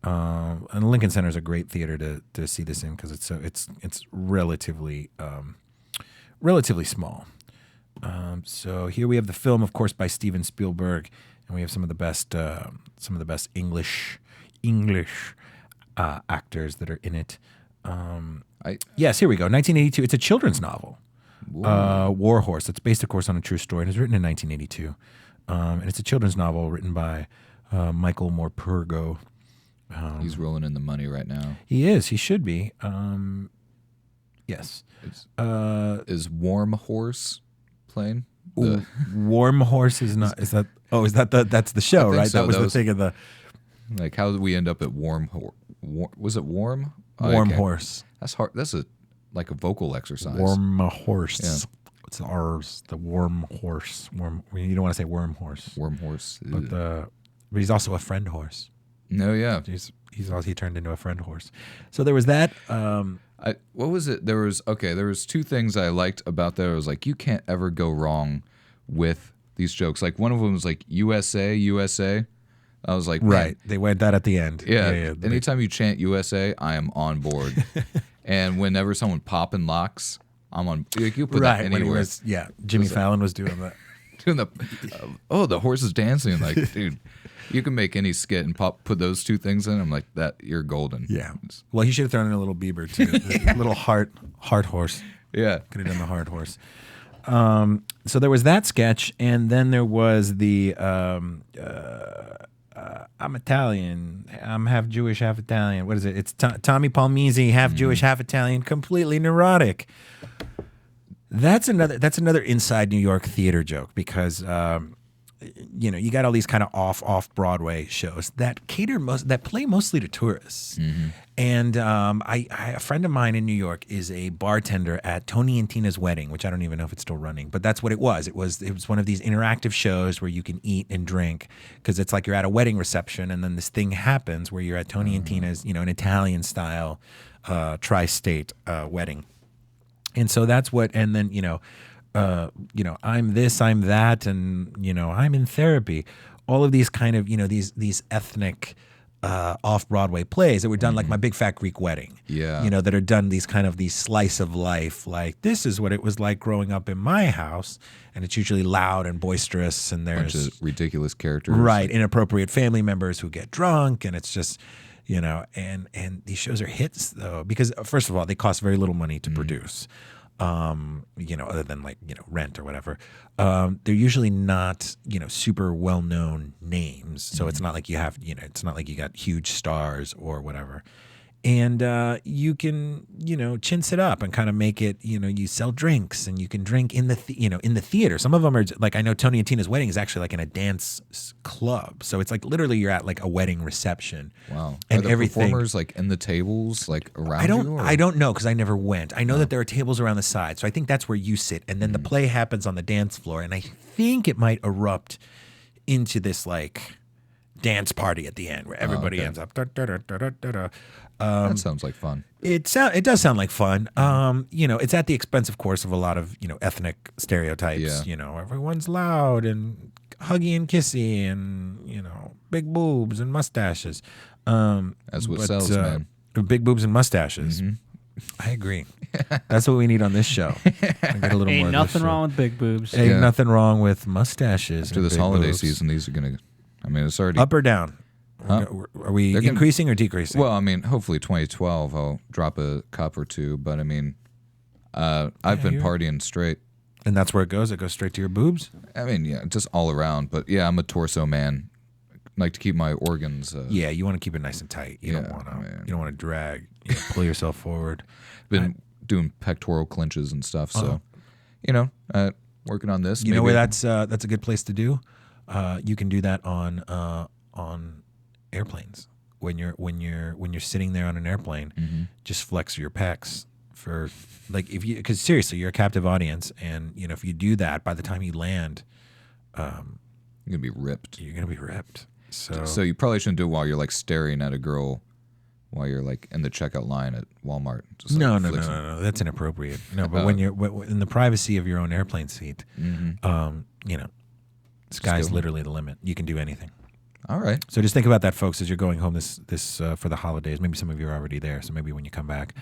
and the Lincoln Center is a great theater to see this in because it's relatively small. So here we have the film, of course, by Steven Spielberg, and we have some of the best English actors that are in it. Yes, here we go. 1982. It's a children's novel. Warhorse. It's based, of course, on a true story. It was written in 1982, and it's a children's novel written by Michael Morpurgo. He's rolling in the money right now. He is. He should be. Yes. Is Warm Horse playing? Warm Horse is not. Is that? Oh, is that that's the show, right? So. That was the thing of the. Like, how did we end up at Warm Horse? Was it Warm? Warm Horse. That's hard. That's like a vocal exercise. Warm Horse. Yeah. It's ours. The Warm Horse. Warm. You don't want to say Worm Horse. Warm Horse. But he's also a friend horse. No, yeah. He turned into a friend horse. So there was that. What was it? There was two things I liked about that. I was like, you can't ever go wrong with these jokes. Like one of them was like USA, USA. I was like, right. They went that at the end. Yeah. Anytime you chant USA, I am on board. And whenever someone popping locks, I'm on. Like, you put that anywhere. Jimmy Fallon was doing that. Doing the horse is dancing. Like, dude. You can make any skit and put those two things in. I'm like, that you're golden. Yeah. Well, he should have thrown in a little Bieber too, a little heart horse. Yeah. Could have done the heart horse. So there was that sketch, and then there was the I'm Italian. I'm half Jewish, half Italian. What is it? It's Tommy Palmese, half Jewish, half Italian, completely neurotic. That's another inside New York theater joke because. You got all these kind of off Broadway shows that play mostly to tourists. And a friend of mine in New York is a bartender at Tony and Tina's Wedding, which I don't even know if it's still running, but that's what it was. It was one of these interactive shows where you can eat and drink because it's like you're at a wedding reception, and then this thing happens where you're at Tony and Tina's, an Italian style tri-state wedding, and so that's what. And then I'm this, I'm that, and I'm in therapy. All of these kind of these ethnic off-Broadway plays that were done like My Big Fat Greek Wedding. Yeah. That are done these slice of life, like this is what it was like growing up in my house, and it's usually loud and boisterous, and there's bunch of ridiculous characters. Right, inappropriate family members who get drunk, and it's just and these shows are hits though because first of all they cost very little money to produce. Other than rent or whatever, they're usually not, super well-known names. So it's not like you have, it's not like you got huge stars or whatever. And you can, chintz it up and kind of make it, you sell drinks and you can drink in the, in the theater. Some of them are like, I know Tony and Tina's wedding is actually like in a dance club. So it's like literally you're at like a wedding reception. Wow. And are the everything. performers like in the tables, like around you? I don't know because I never went. I know that there are tables around the side. So I think that's where you sit. And then the play happens on the dance floor. And I think it might erupt into this like dance party at the end where everybody ends up. That sounds like fun. It does sound like fun. It's at the expense, of course, of a lot of ethnic stereotypes. Yeah. Everyone's loud and huggy and kissy and big boobs and mustaches. That's what sells, man. Big boobs and mustaches. I agree. That's what we need on this show. I get a little Ain't more nothing of this wrong with big boobs. Ain't nothing wrong with mustaches. After and this big holiday boobs. season, these are gonna. I mean, it's already Up or down? Huh? Are we They're gonna- increasing or decreasing? Well, I mean, hopefully 2012 I'll drop a cup or two, but I mean, I've been partying straight. And that's where it goes. It goes straight to your boobs. I mean, yeah, just all around. But yeah, I'm a torso man. Like to keep my organs. Yeah, you want to keep it nice and tight. You don't want to. You don't want to drag. Pull yourself forward. Been doing pectoral clinches and stuff. So, working on this. You know where that's a good place to do. You can do that on airplanes when you're sitting there on an airplane. Just flex your pecs for like because seriously, you're a captive audience, and if you do that, by the time you land, you're gonna be ripped. You're gonna be ripped. So you probably shouldn't do it while you're like staring at a girl while you're like in the checkout line at Walmart. Just, like, no. That's inappropriate. No, but when you're in the privacy of your own airplane seat, sky's literally the limit. You can do anything. All right. So just think about that, folks, as you're going home this for the holidays. Maybe some of you are already there. So maybe when you come back,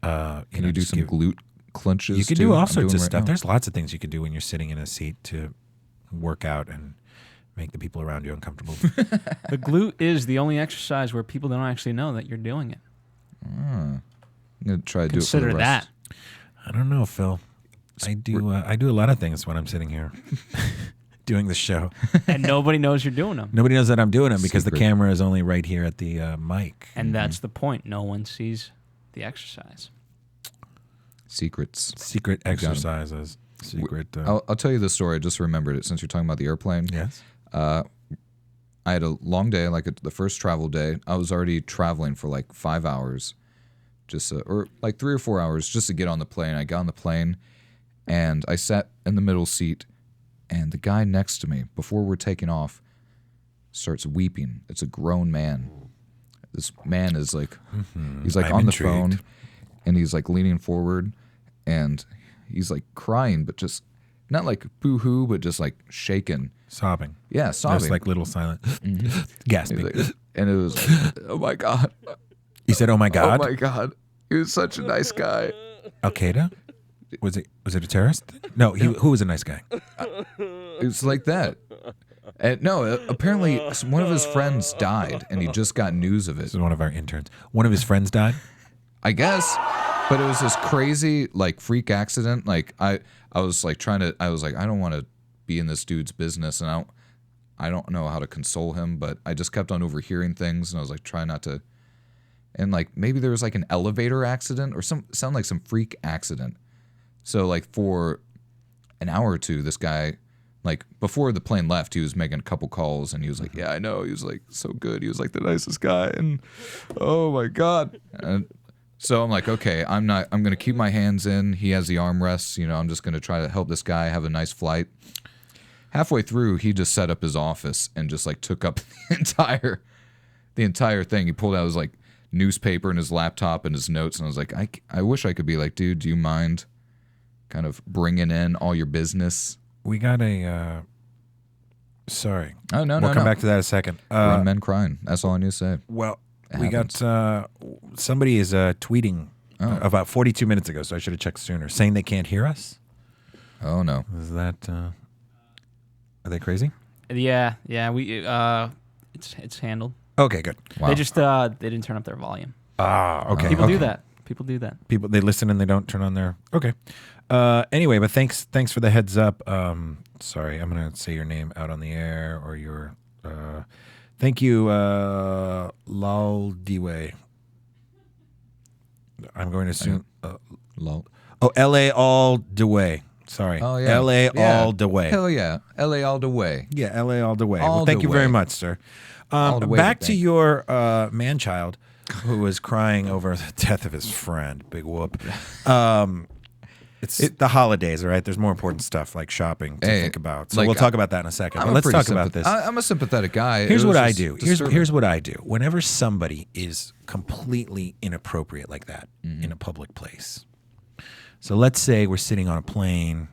can you do some glute clenches? You can too? do all I'm sorts doing of right stuff. now. There's lots of things you can do when you're sitting in a seat to work out and make the people around you uncomfortable. The glute is the only exercise where people don't actually know that you're doing it. I'm gonna try to Consider do it for the rest. that. I don't know, Phil. I do a lot of things when I'm sitting here doing the show. And nobody knows you're doing them. Nobody knows that I'm doing them because the Secret. camera is only right here at the mic. And that's the point. No one sees the exercise. Secrets. Secret got 'em. exercises. Secret. I'll tell you the story. I just remembered it since you're talking about the airplane. Yes. I had a long day, like the first travel day. I was already traveling for like 5 hours, or like 3 or 4 hours just to get on the plane. I got on the plane and I sat in the middle seat, and the guy next to me, before we're taking off, starts weeping. It's a grown man. This man is like, he's like I'm on the intrigued. phone, and he's like leaning forward, and he's like crying, but just not like boo-hoo, but just like shaking. Sobbing. Yeah, sobbing. Just like little silent gasping. He's like- and it was like, oh my God. You said, "Oh my God." Oh my God. He was such a nice guy. Al Qaeda? Was it a terrorist? No, who was a nice guy? It was like that. And no, apparently one of his friends died, and he just got news of it. This is one of our interns. One of his friends died. I guess, but it was this crazy like freak accident. Like I was like I was like, I don't want to be in this dude's business, and I don't know how to console him, but I just kept on overhearing things, and I was like, try not to. And like maybe there was like an elevator accident or sound like some freak accident. So like for an hour or two, this guy, like before the plane left, he was making a couple calls, and he was like, yeah, I know. He was like so good. He was like the nicest guy, and oh my God. And so I'm like, okay, I'm going to keep my hands in. He has the armrests, I'm just going to try to help this guy have a nice flight. Halfway through, he just set up his office and just like took up the entire thing. He pulled out his like newspaper and his laptop and his notes, and I was like, I wish I could be like, dude, do you mind kind of bringing in all your business? We got a. Sorry. Oh, no, We'll come back to that in a second. Grown men crying. That's all I need to say. Well, It we got happens. somebody is tweeting about 42 minutes ago, so I should have checked sooner, saying they can't hear us. Oh, no. Is that? Are they crazy? Yeah. We it's handled. Okay, good. Wow. They just they didn't turn up their volume. Ah, okay. People okay. do that. People do that. People, they listen and they don't turn on their. Okay. Anyway, but thanks for the heads up. Sorry, I'm gonna say your name out on the air or your. Thank you, Laldiwe. I'm going to assume. Lol. Oh, L.A. all the way. Sorry. Oh yeah. L.A. all the way. Hell yeah. L.A. all the way. Yeah, L.A. all the way. All Well, thank the you very way. much, sir. All the way Back to to thank. your man-child who was crying over the death of his friend. Big whoop. It's the holidays, all right? There's more important stuff like shopping to think about. So like, we'll talk about that in a second. I'm But a let's pretty talk about this. I'm a sympathetic guy. Here's It was what I just do. disturbing. Here's what I do. Whenever somebody is completely inappropriate like that Mm-hmm. in a public place. So let's say we're sitting on a plane,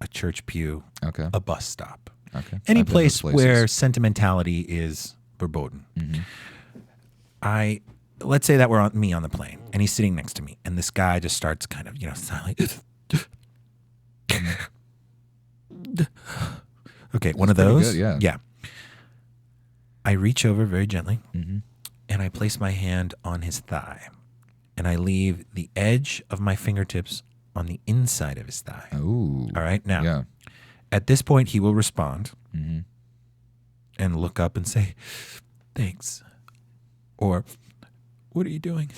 a church pew, Okay. a bus stop. Okay. Any I've been place those places. where sentimentality is verboten. Mm-hmm. Let's say that we're on the plane and he's sitting next to me and this guy just starts kind of, silently. Okay, one of pretty those. good, yeah. Yeah. I reach over very gently Mm-hmm. and I place my hand on his thigh and I leave the edge of my fingertips on the inside of his thigh. Ooh. All right. Now, Yeah. at this point, he will respond Mm-hmm. and look up and say, "Thanks," or "What are you doing?"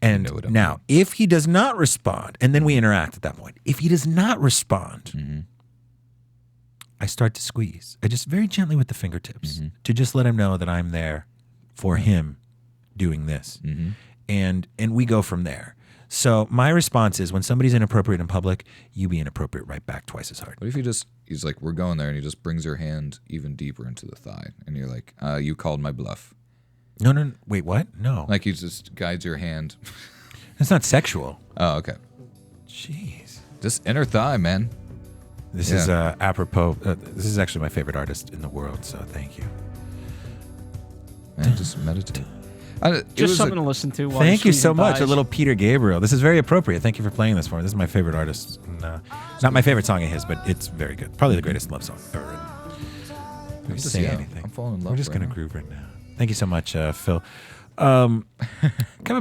And know what I now, if he does not respond, and then we interact at that point. If he does not respond, Mm-hmm. I start to squeeze. I just very gently with the fingertips Mm-hmm. to just let him know that I'm there for him doing this, Mm-hmm. and we go from there. So my response is, when somebody's inappropriate in public, you be inappropriate right back twice as hard. What if he's like, we're going there, and he just brings your hand even deeper into the thigh, and you're like, you called my bluff. No, wait, what? No, Like he just guides your hand. it's not sexual. Oh, okay. Jeez. Just inner thigh, man. This Yeah. is apropos. This is actually my favorite artist in the world, so thank you. Man, just meditate. Just something to listen to. While Thank you're you so squeezing much. A thighs. little Peter Gabriel. This is very appropriate. Thank you for playing this for me. This is my favorite artist. And, not my favorite song of his, but it's very good. Probably the greatest love song ever written. Don't just- say yeah, anything. I'm falling in love We're just right gonna now. groove right now. Thank you so much, Phil. Coming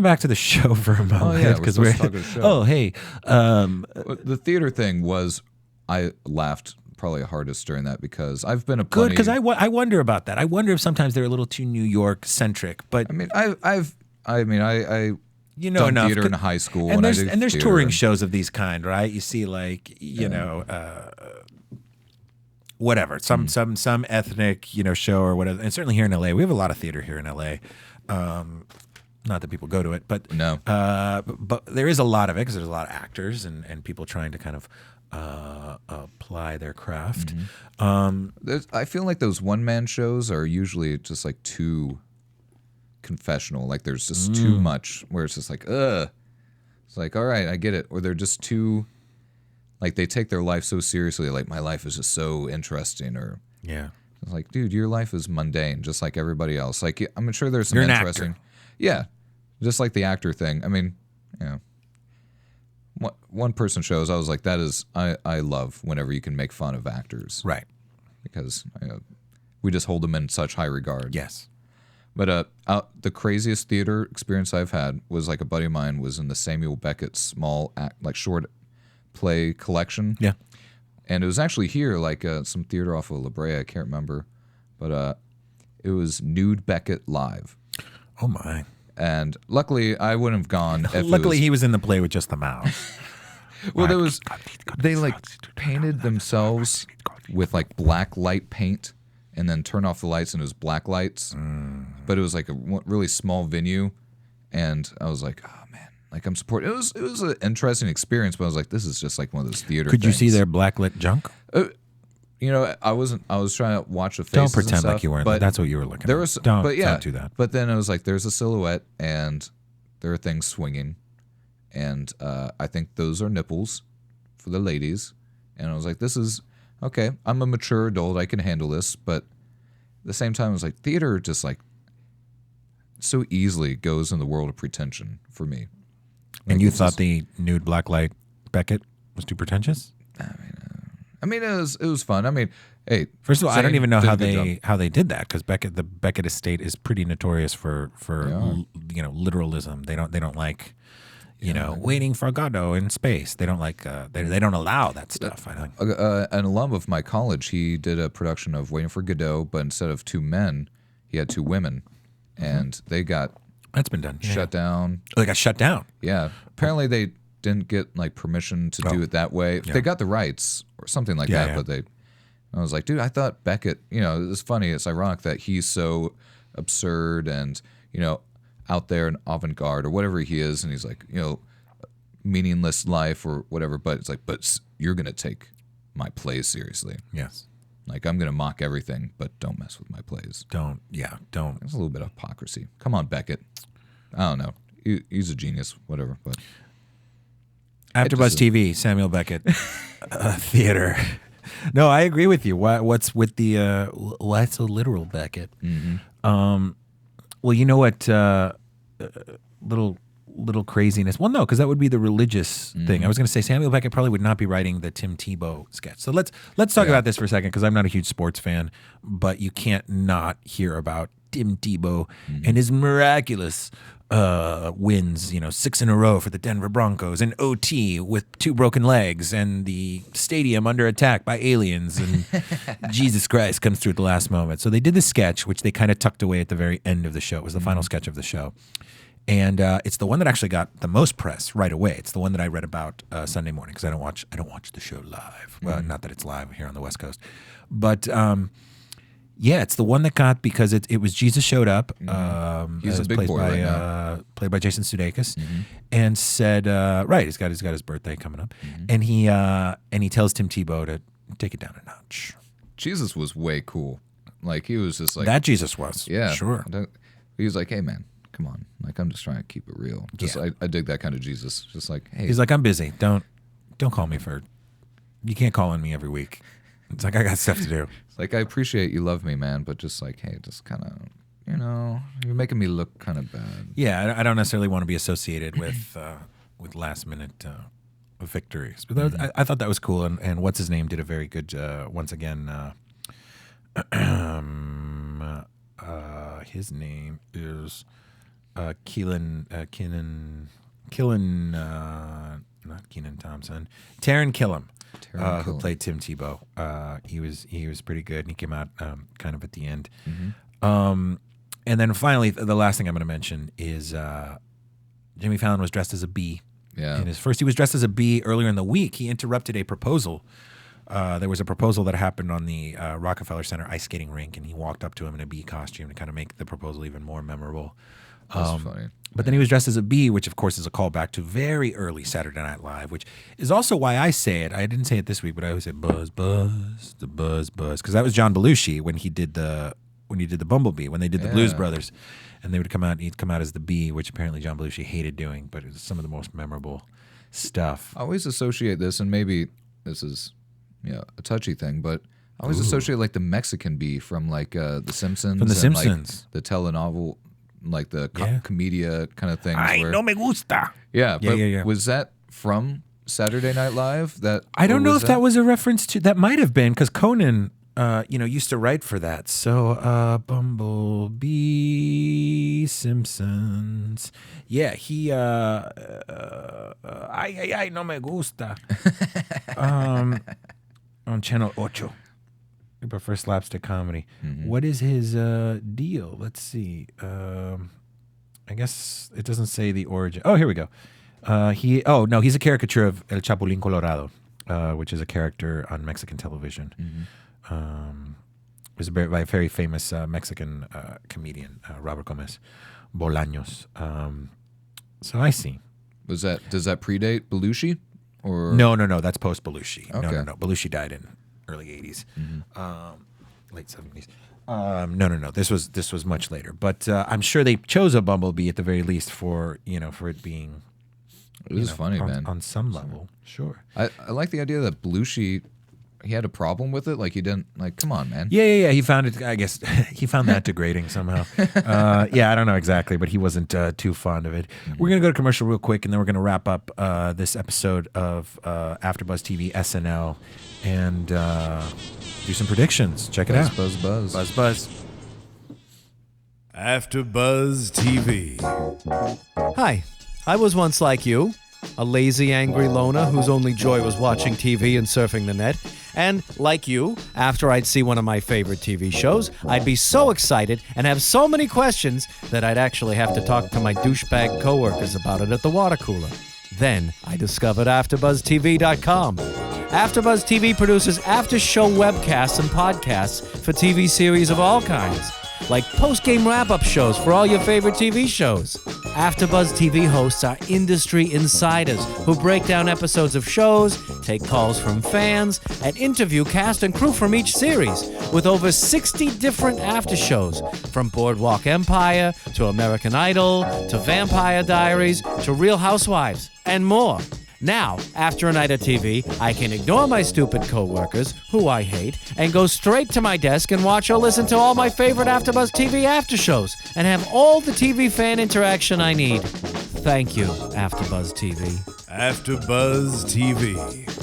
back to the show for a moment, yeah, we're because supposed to talk about the show. Oh, hey. The theater thing was, I laughed probably hardest during that because I've been a Good, plenty. because I wonder about that. I wonder if sometimes they're a little too New York centric. But I mean, I you know done enough. theater in high school, and I there's did theater touring and- shows of these kind, right? You see, like whatever, some ethnic show or whatever. And certainly here in LA, we have a lot of theater here in LA. Not that people go to it, but No. but there is a lot of it because there's a lot of actors and people trying to kind of apply their craft. I feel like those one-man shows are usually just like too confessional. Like there's just too much where it's just like, ugh. It's like, all right, I get it. Or they're just too, like they take their life so seriously. Like my life is just so interesting. Or Yeah. it's like, dude, your life is mundane, just like everybody else. Like I'm sure there's some You're an interesting. actor. Yeah, just like the actor thing. I mean, one person shows. I was like, that is, I love whenever you can make fun of actors. Right. Because we just hold them in such high regard. Yes. But the craziest theater experience I've had was like a buddy of mine was in the Samuel Beckett small short play collection. Yeah. And it was actually here, like some theater off of La Brea. I can't remember, but it was Nude Beckett live. Oh my. And luckily, I wouldn't have gone. If Luckily, it he was in the play with just the mouth. was, well, there was they like painted themselves with like black light paint, and then turn off the lights, and it was black lights. But it was like a really small venue, and I was like, oh man, like I'm supporting. It was an interesting experience, but I was like, this is just like one of those theater. Could you see things. their blacklit junk? I wasn't. I was trying to watch the faces. Don't pretend and stuff, like you weren't. But That's what you were looking there at. was, Don't do that. But then it was like there's a silhouette, and there are things swinging, and I think those are nipples for the ladies. And I was like, this is okay. I'm a mature adult. I can handle this. But at the same time, I was like, theater just like so easily goes in the world of pretension for me. And Like, you it's thought just- the nude blacklight Beckett was too pretentious? I mean, it was fun. I mean, hey. First of all, I don't Zane even know did how a good job. how they did that because the Beckett estate is pretty notorious for literalism. They don't like waiting for Godot in space. They don't like they don't allow that stuff. I think. An alum of my college, he did a production of Waiting for Godot, but instead of two men, he had two women, and they got That's been done. shut down. Oh, they got shut down. Yeah. Apparently they didn't get like permission to do it that way. Yeah. They got the rights or something like that, but I was like, dude, I thought Beckett, it's funny, it's ironic that he's so absurd and, out there and avant-garde or whatever he is, and he's like, meaningless life or whatever, but it's like, but you're going to take my plays seriously. Yes. Like, I'm going to mock everything, but don't mess with my plays. Don't. There's a little bit of hypocrisy. Come on, Beckett. I don't know. He's a genius, whatever, but... AfterBuzz TV, Samuel Beckett, theater. No, I agree with you. What's with the what's a literal Beckett? Well, you know what? Little craziness. Well, no, because that would be the religious thing. I was going to say Samuel Beckett probably would not be writing the Tim Tebow sketch. So let's talk about this for a second, because I'm not a huge sports fan, but you can't not hear about Tim Tebow and his miraculous wins, 6 in a row for the Denver Broncos, and OT with 2 broken legs, and the stadium under attack by aliens, and Jesus Christ comes through at the last moment. So they did the sketch, which they kind of tucked away at the very end of the show. It was the final sketch of the show. And it's the one that actually got the most press right away. It's the one that I read about Sunday morning, because I don't watch the show live. Well, not that it's live here on the West Coast, but yeah, it's the one that got, because it was Jesus Showed Up. He's a big boy right now. Played by Jason Sudeikis, and said, right, he's got his birthday coming up, and he tells Tim Tebow to take it down a notch. Jesus was way cool. Like, he was just like... That Jesus was. Yeah. Sure. He was like, hey, man, come on. Like, I'm just trying to keep it real. Just I dig that kind of Jesus. Just like, hey. He's like, I'm busy. Don't call me you can't call on me every week. It's like, I got stuff to do. It's like, I appreciate you love me, man, but just like, hey, just kind of, you're making me look kind of bad. Yeah, I don't necessarily want to be associated with last minute victories. But I thought that was cool, and what's his name did a very good once again. His name is Keelan, not Keenan Thompson, Taron Killam. Who played Tim Tebow. He was pretty good, and he came out kind of at the end. And then finally, the last thing I'm going to mention is Jimmy Fallon was dressed as a bee. Yeah. He was dressed as a bee earlier in the week. He interrupted a proposal. There was a proposal that happened on the Rockefeller Center ice skating rink, and he walked up to him in a bee costume to kind of make the proposal even more memorable. That's funny. But then he was dressed as a bee, which of course is a callback to very early Saturday Night Live, which is also why I say it. I didn't say it this week, but I always say buzz, buzz, the buzz, buzz, because that was John Belushi when he did the Bumblebee, when they did the Blues Brothers, and they would come out. He'd come out as the bee, which apparently John Belushi hated doing, but it was some of the most memorable stuff. I always associate this, and maybe this is a touchy thing, but I always associate like the Mexican bee from like The Simpsons. From The Simpsons. Like, the telenovel, like the comedia kind of things. Ay, no me gusta. Yeah, but yeah. was that from Saturday Night Live? I don't know if that was a reference to, that might have been, because Conan used to write for that. So Bumblebee, Simpsons. Yeah, he ay, no me gusta. On Channel 8. He prefers slapstick comedy. What is his deal? Let's see. I guess it doesn't say the origin. Oh, here we go. He's a caricature of El Chapulín Colorado, which is a character on Mexican television. It was by a very famous Mexican comedian, Robert Gomez Bolaños. So I see. Does that predate Belushi? Or No, that's post Belushi. Okay. No. Belushi died in early 80s, late 70s. No. This was much later. But I'm sure they chose a Bumblebee at the very least for it being. It was funny, man. On some level, sure. I like the idea that Belushi, he had a problem with it. Like, he didn't, like, come on, man. Yeah. He found it, I guess, he found that degrading somehow. I don't know exactly, but he wasn't too fond of it. We're going to go to commercial real quick, and then we're going to wrap up this episode of AfterBuzz TV SNL and do some predictions. Check it out. Buzz. Buzz. AfterBuzz TV. Hi, I was once like you, a lazy, angry loner whose only joy was watching TV and surfing the net. And like you, after I'd see one of my favorite TV shows, I'd be so excited and have so many questions that I'd actually have to talk to my douchebag coworkers about it at the water cooler. Then I discovered AfterBuzzTV.com. AfterBuzz TV produces after-show webcasts and podcasts for TV series of all kinds, like post-game wrap-up shows for all your favorite TV shows. AfterBuzz TV hosts are industry insiders who break down episodes of shows, take calls from fans, and interview cast and crew from each series, with over 60 different after shows, from Boardwalk Empire to American Idol to Vampire Diaries to Real Housewives, and more. Now, after a night of TV, I can ignore my stupid coworkers, who I hate, and go straight to my desk and watch or listen to all my favorite AfterBuzz TV after shows, and have all the TV fan interaction I need. Thank you, AfterBuzz TV. AfterBuzz TV.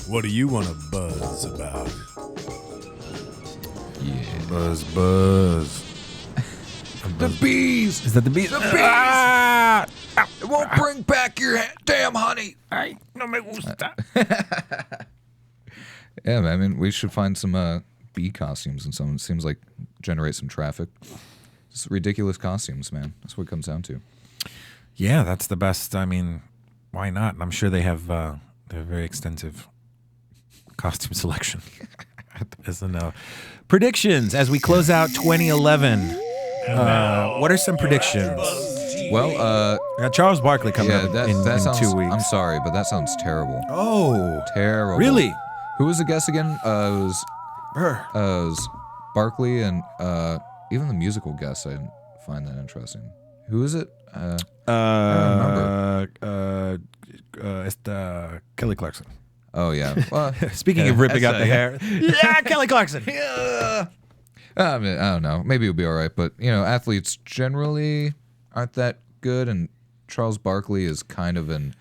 What do you want to buzz about? Buzz, buzz. The bees! Is that the bees? The bees! It won't bring back your damn honey. Ay, no me gusta. Yeah, man, I mean, we should find some bee costumes and some. It seems like generate some traffic. Just ridiculous costumes, man. That's what it comes down to. Yeah, that's the best. I mean, why not? I'm sure they have very extensive costume selection. Predictions as we close out 2011. What are some predictions? Well, Charles Barkley coming yeah, up in sounds, 2 weeks. I'm sorry, but that sounds terrible. Oh, Terrible. really? Who was the guest again? It was Barkley and even the musical guest. I didn't find that interesting. Who is it? I don't remember. It's Kelly Clarkson. Oh yeah. Well, Speaking of ripping out the hair, yeah, Kelly Clarkson. yeah. I mean, I don't know. Maybe it'll be all right, but you know, athletes generally aren't that good, and Charles Barkley is kind of an.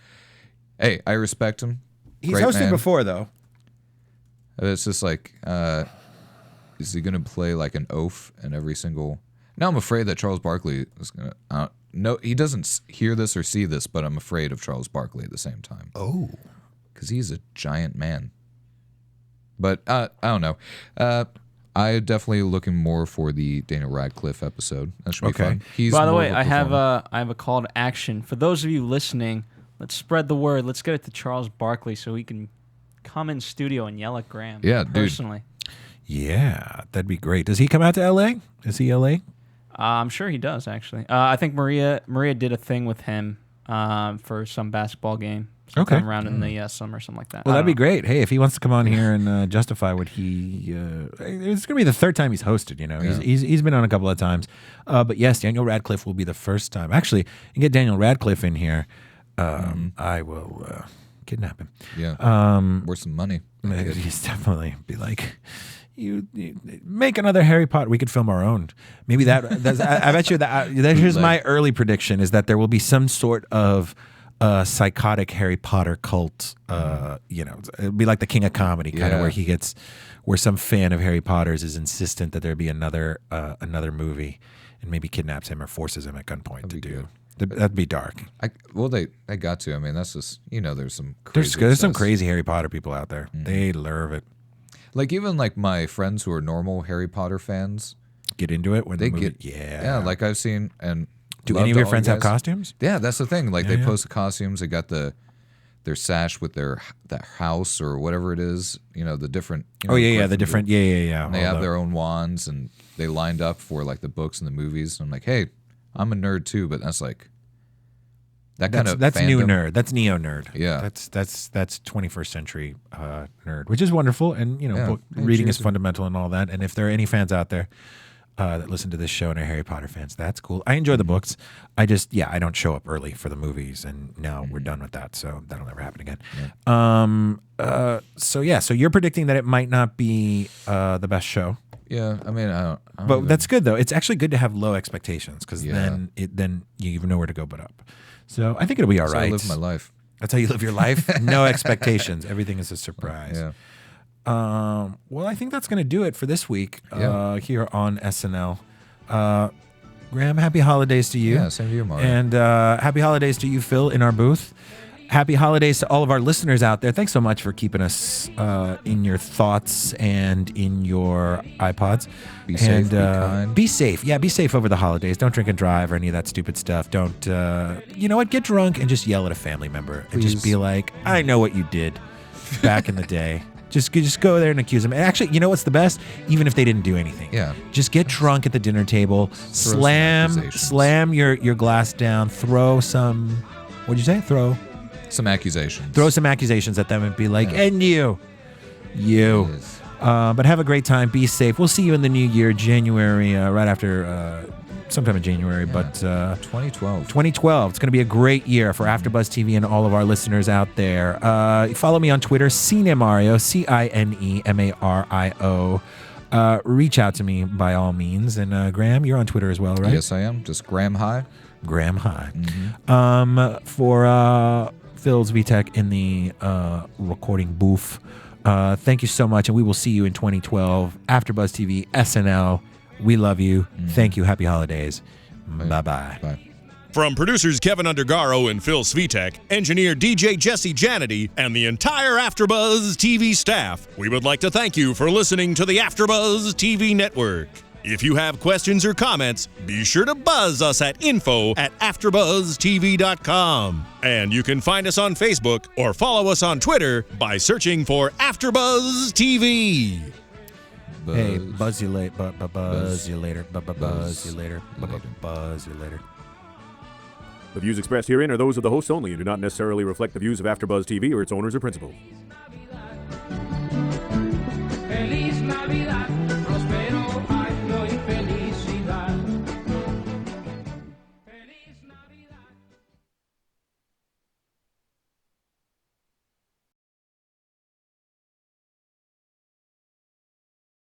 Hey, I respect him. He's Great hosted man. before, though. It's just like, is he gonna play like an oaf in every single? Now I'm afraid that Charles Barkley is gonna. No, he doesn't hear this or see this, but I'm afraid of Charles Barkley at the same time. Oh, because he's a giant man. But I don't know. I definitely looking more for the Daniel Radcliffe episode. That should be fun. He's By the more way, of a I have performer. a call to action for those of you listening. Let's spread the word. Let's get it to Charles Barkley so he can come in studio and yell at Graham. Yeah, dude. personally. yeah, that'd be great. Does he come out to L.A.? Is he L.A.? I'm sure he does actually. I think Maria did a thing with him for some basketball game. Sometime around in the summer, or something like that. Well, that'd be great. Hey, if he wants to come on here and justify what he, it's gonna be the third time he's hosted. You know, he's been on a couple of times, but yes, Daniel Radcliffe will be the first time. Actually, you get Daniel Radcliffe in here, I will kidnap him. Yeah, worth some money. He's definitely be like, you make another Harry Potter. We could film our own. Maybe that's I bet you that. Here's my early prediction: is that there will be some sort of psychotic Harry Potter cult. You know, it'd be like the King of Comedy, kind of where some fan of Harry Potter's is insistent that there be another movie, and maybe kidnaps him or forces him at gunpoint to do. That'd be dark. They got to. I mean, that's just there's some crazy there's some crazy Harry Potter people out there. They love it. Like even like my friends who are normal Harry Potter fans Get into it when they the movie, yeah. Like I've seen and. Do any of your friends have costumes? Yeah, that's the thing. Like they post the costumes. They got their sash with that house or whatever it is. You know, the different. The different. Yeah. And they have their own wands, and they lined up for like the books and the movies. And I'm like, hey, I'm a nerd too, but that's like that's fandom. New nerd. That's neo nerd. Yeah, that's 21st century nerd, which is wonderful. And book reading is fundamental and all that. And if there are any fans out there that listen to this show and are Harry Potter fans, that's cool. I enjoy the books. I just, I don't show up early for the movies, and now we're done with that, so that'll never happen again. Yeah. So you're predicting that it might not be the best show. Yeah, I mean, I don't but even, that's good though. It's actually good to have low expectations because then you even know where to go but up. So I think it'll be all right. I live my life. That's how you live your life. No expectations. Everything is a surprise. Yeah. Well, I think that's going to do it for this week here on SNL. Graham, happy holidays to you. Yeah, same to you, Mario. And happy holidays to you, Phil, in our booth. Happy holidays to all of our listeners out there. Thanks so much for keeping us in your thoughts and in your iPods. Be safe, be kind. Be safe. Yeah, be safe over the holidays. Don't drink and drive or any of that stupid stuff. Don't, you know what? Get drunk and just yell at a family member. And just be like, I know what you did back in the day. Just go there and accuse them. And actually, you know what's the best? Even if they didn't do anything. Yeah. Just get drunk at the dinner table. Slam your glass down. Throw some, what'd you say? Some accusations. Throw some accusations at them and be like, and you. Yes. But have a great time. Be safe. We'll see you in the new year, January, right after, sometime in January. Yeah. But 2012. 2012. It's going to be a great year for AfterBuzz TV and all of our listeners out there. Follow me on Twitter, CineMario, CineMario. Reach out to me by all means. And Graham, you're on Twitter as well, right? Yes, I am. Just Graham High. Graham High. Mm-hmm. For Phil's VTech in the recording booth. Thank you so much, and we will see you in 2012. AfterBuzz TV, SNL. We love you. Thank you. Happy holidays. Bye-bye. Bye. From producers Kevin Undergaro and Phil Svitek, engineer DJ Jesse Janity, and the entire AfterBuzz TV staff, we would like to thank you for listening to the AfterBuzz TV network. If you have questions or comments, be sure to buzz us at info@AfterBuzzTV.com. And you can find us on Facebook or follow us on Twitter by searching for AfterBuzz TV. Hey, buzz you later. Buzz you later. Buzz you later. Buzz you later. The views expressed herein are those of the hosts only and do not necessarily reflect the views of AfterBuzz TV or its owners or principals. Feliz Navidad.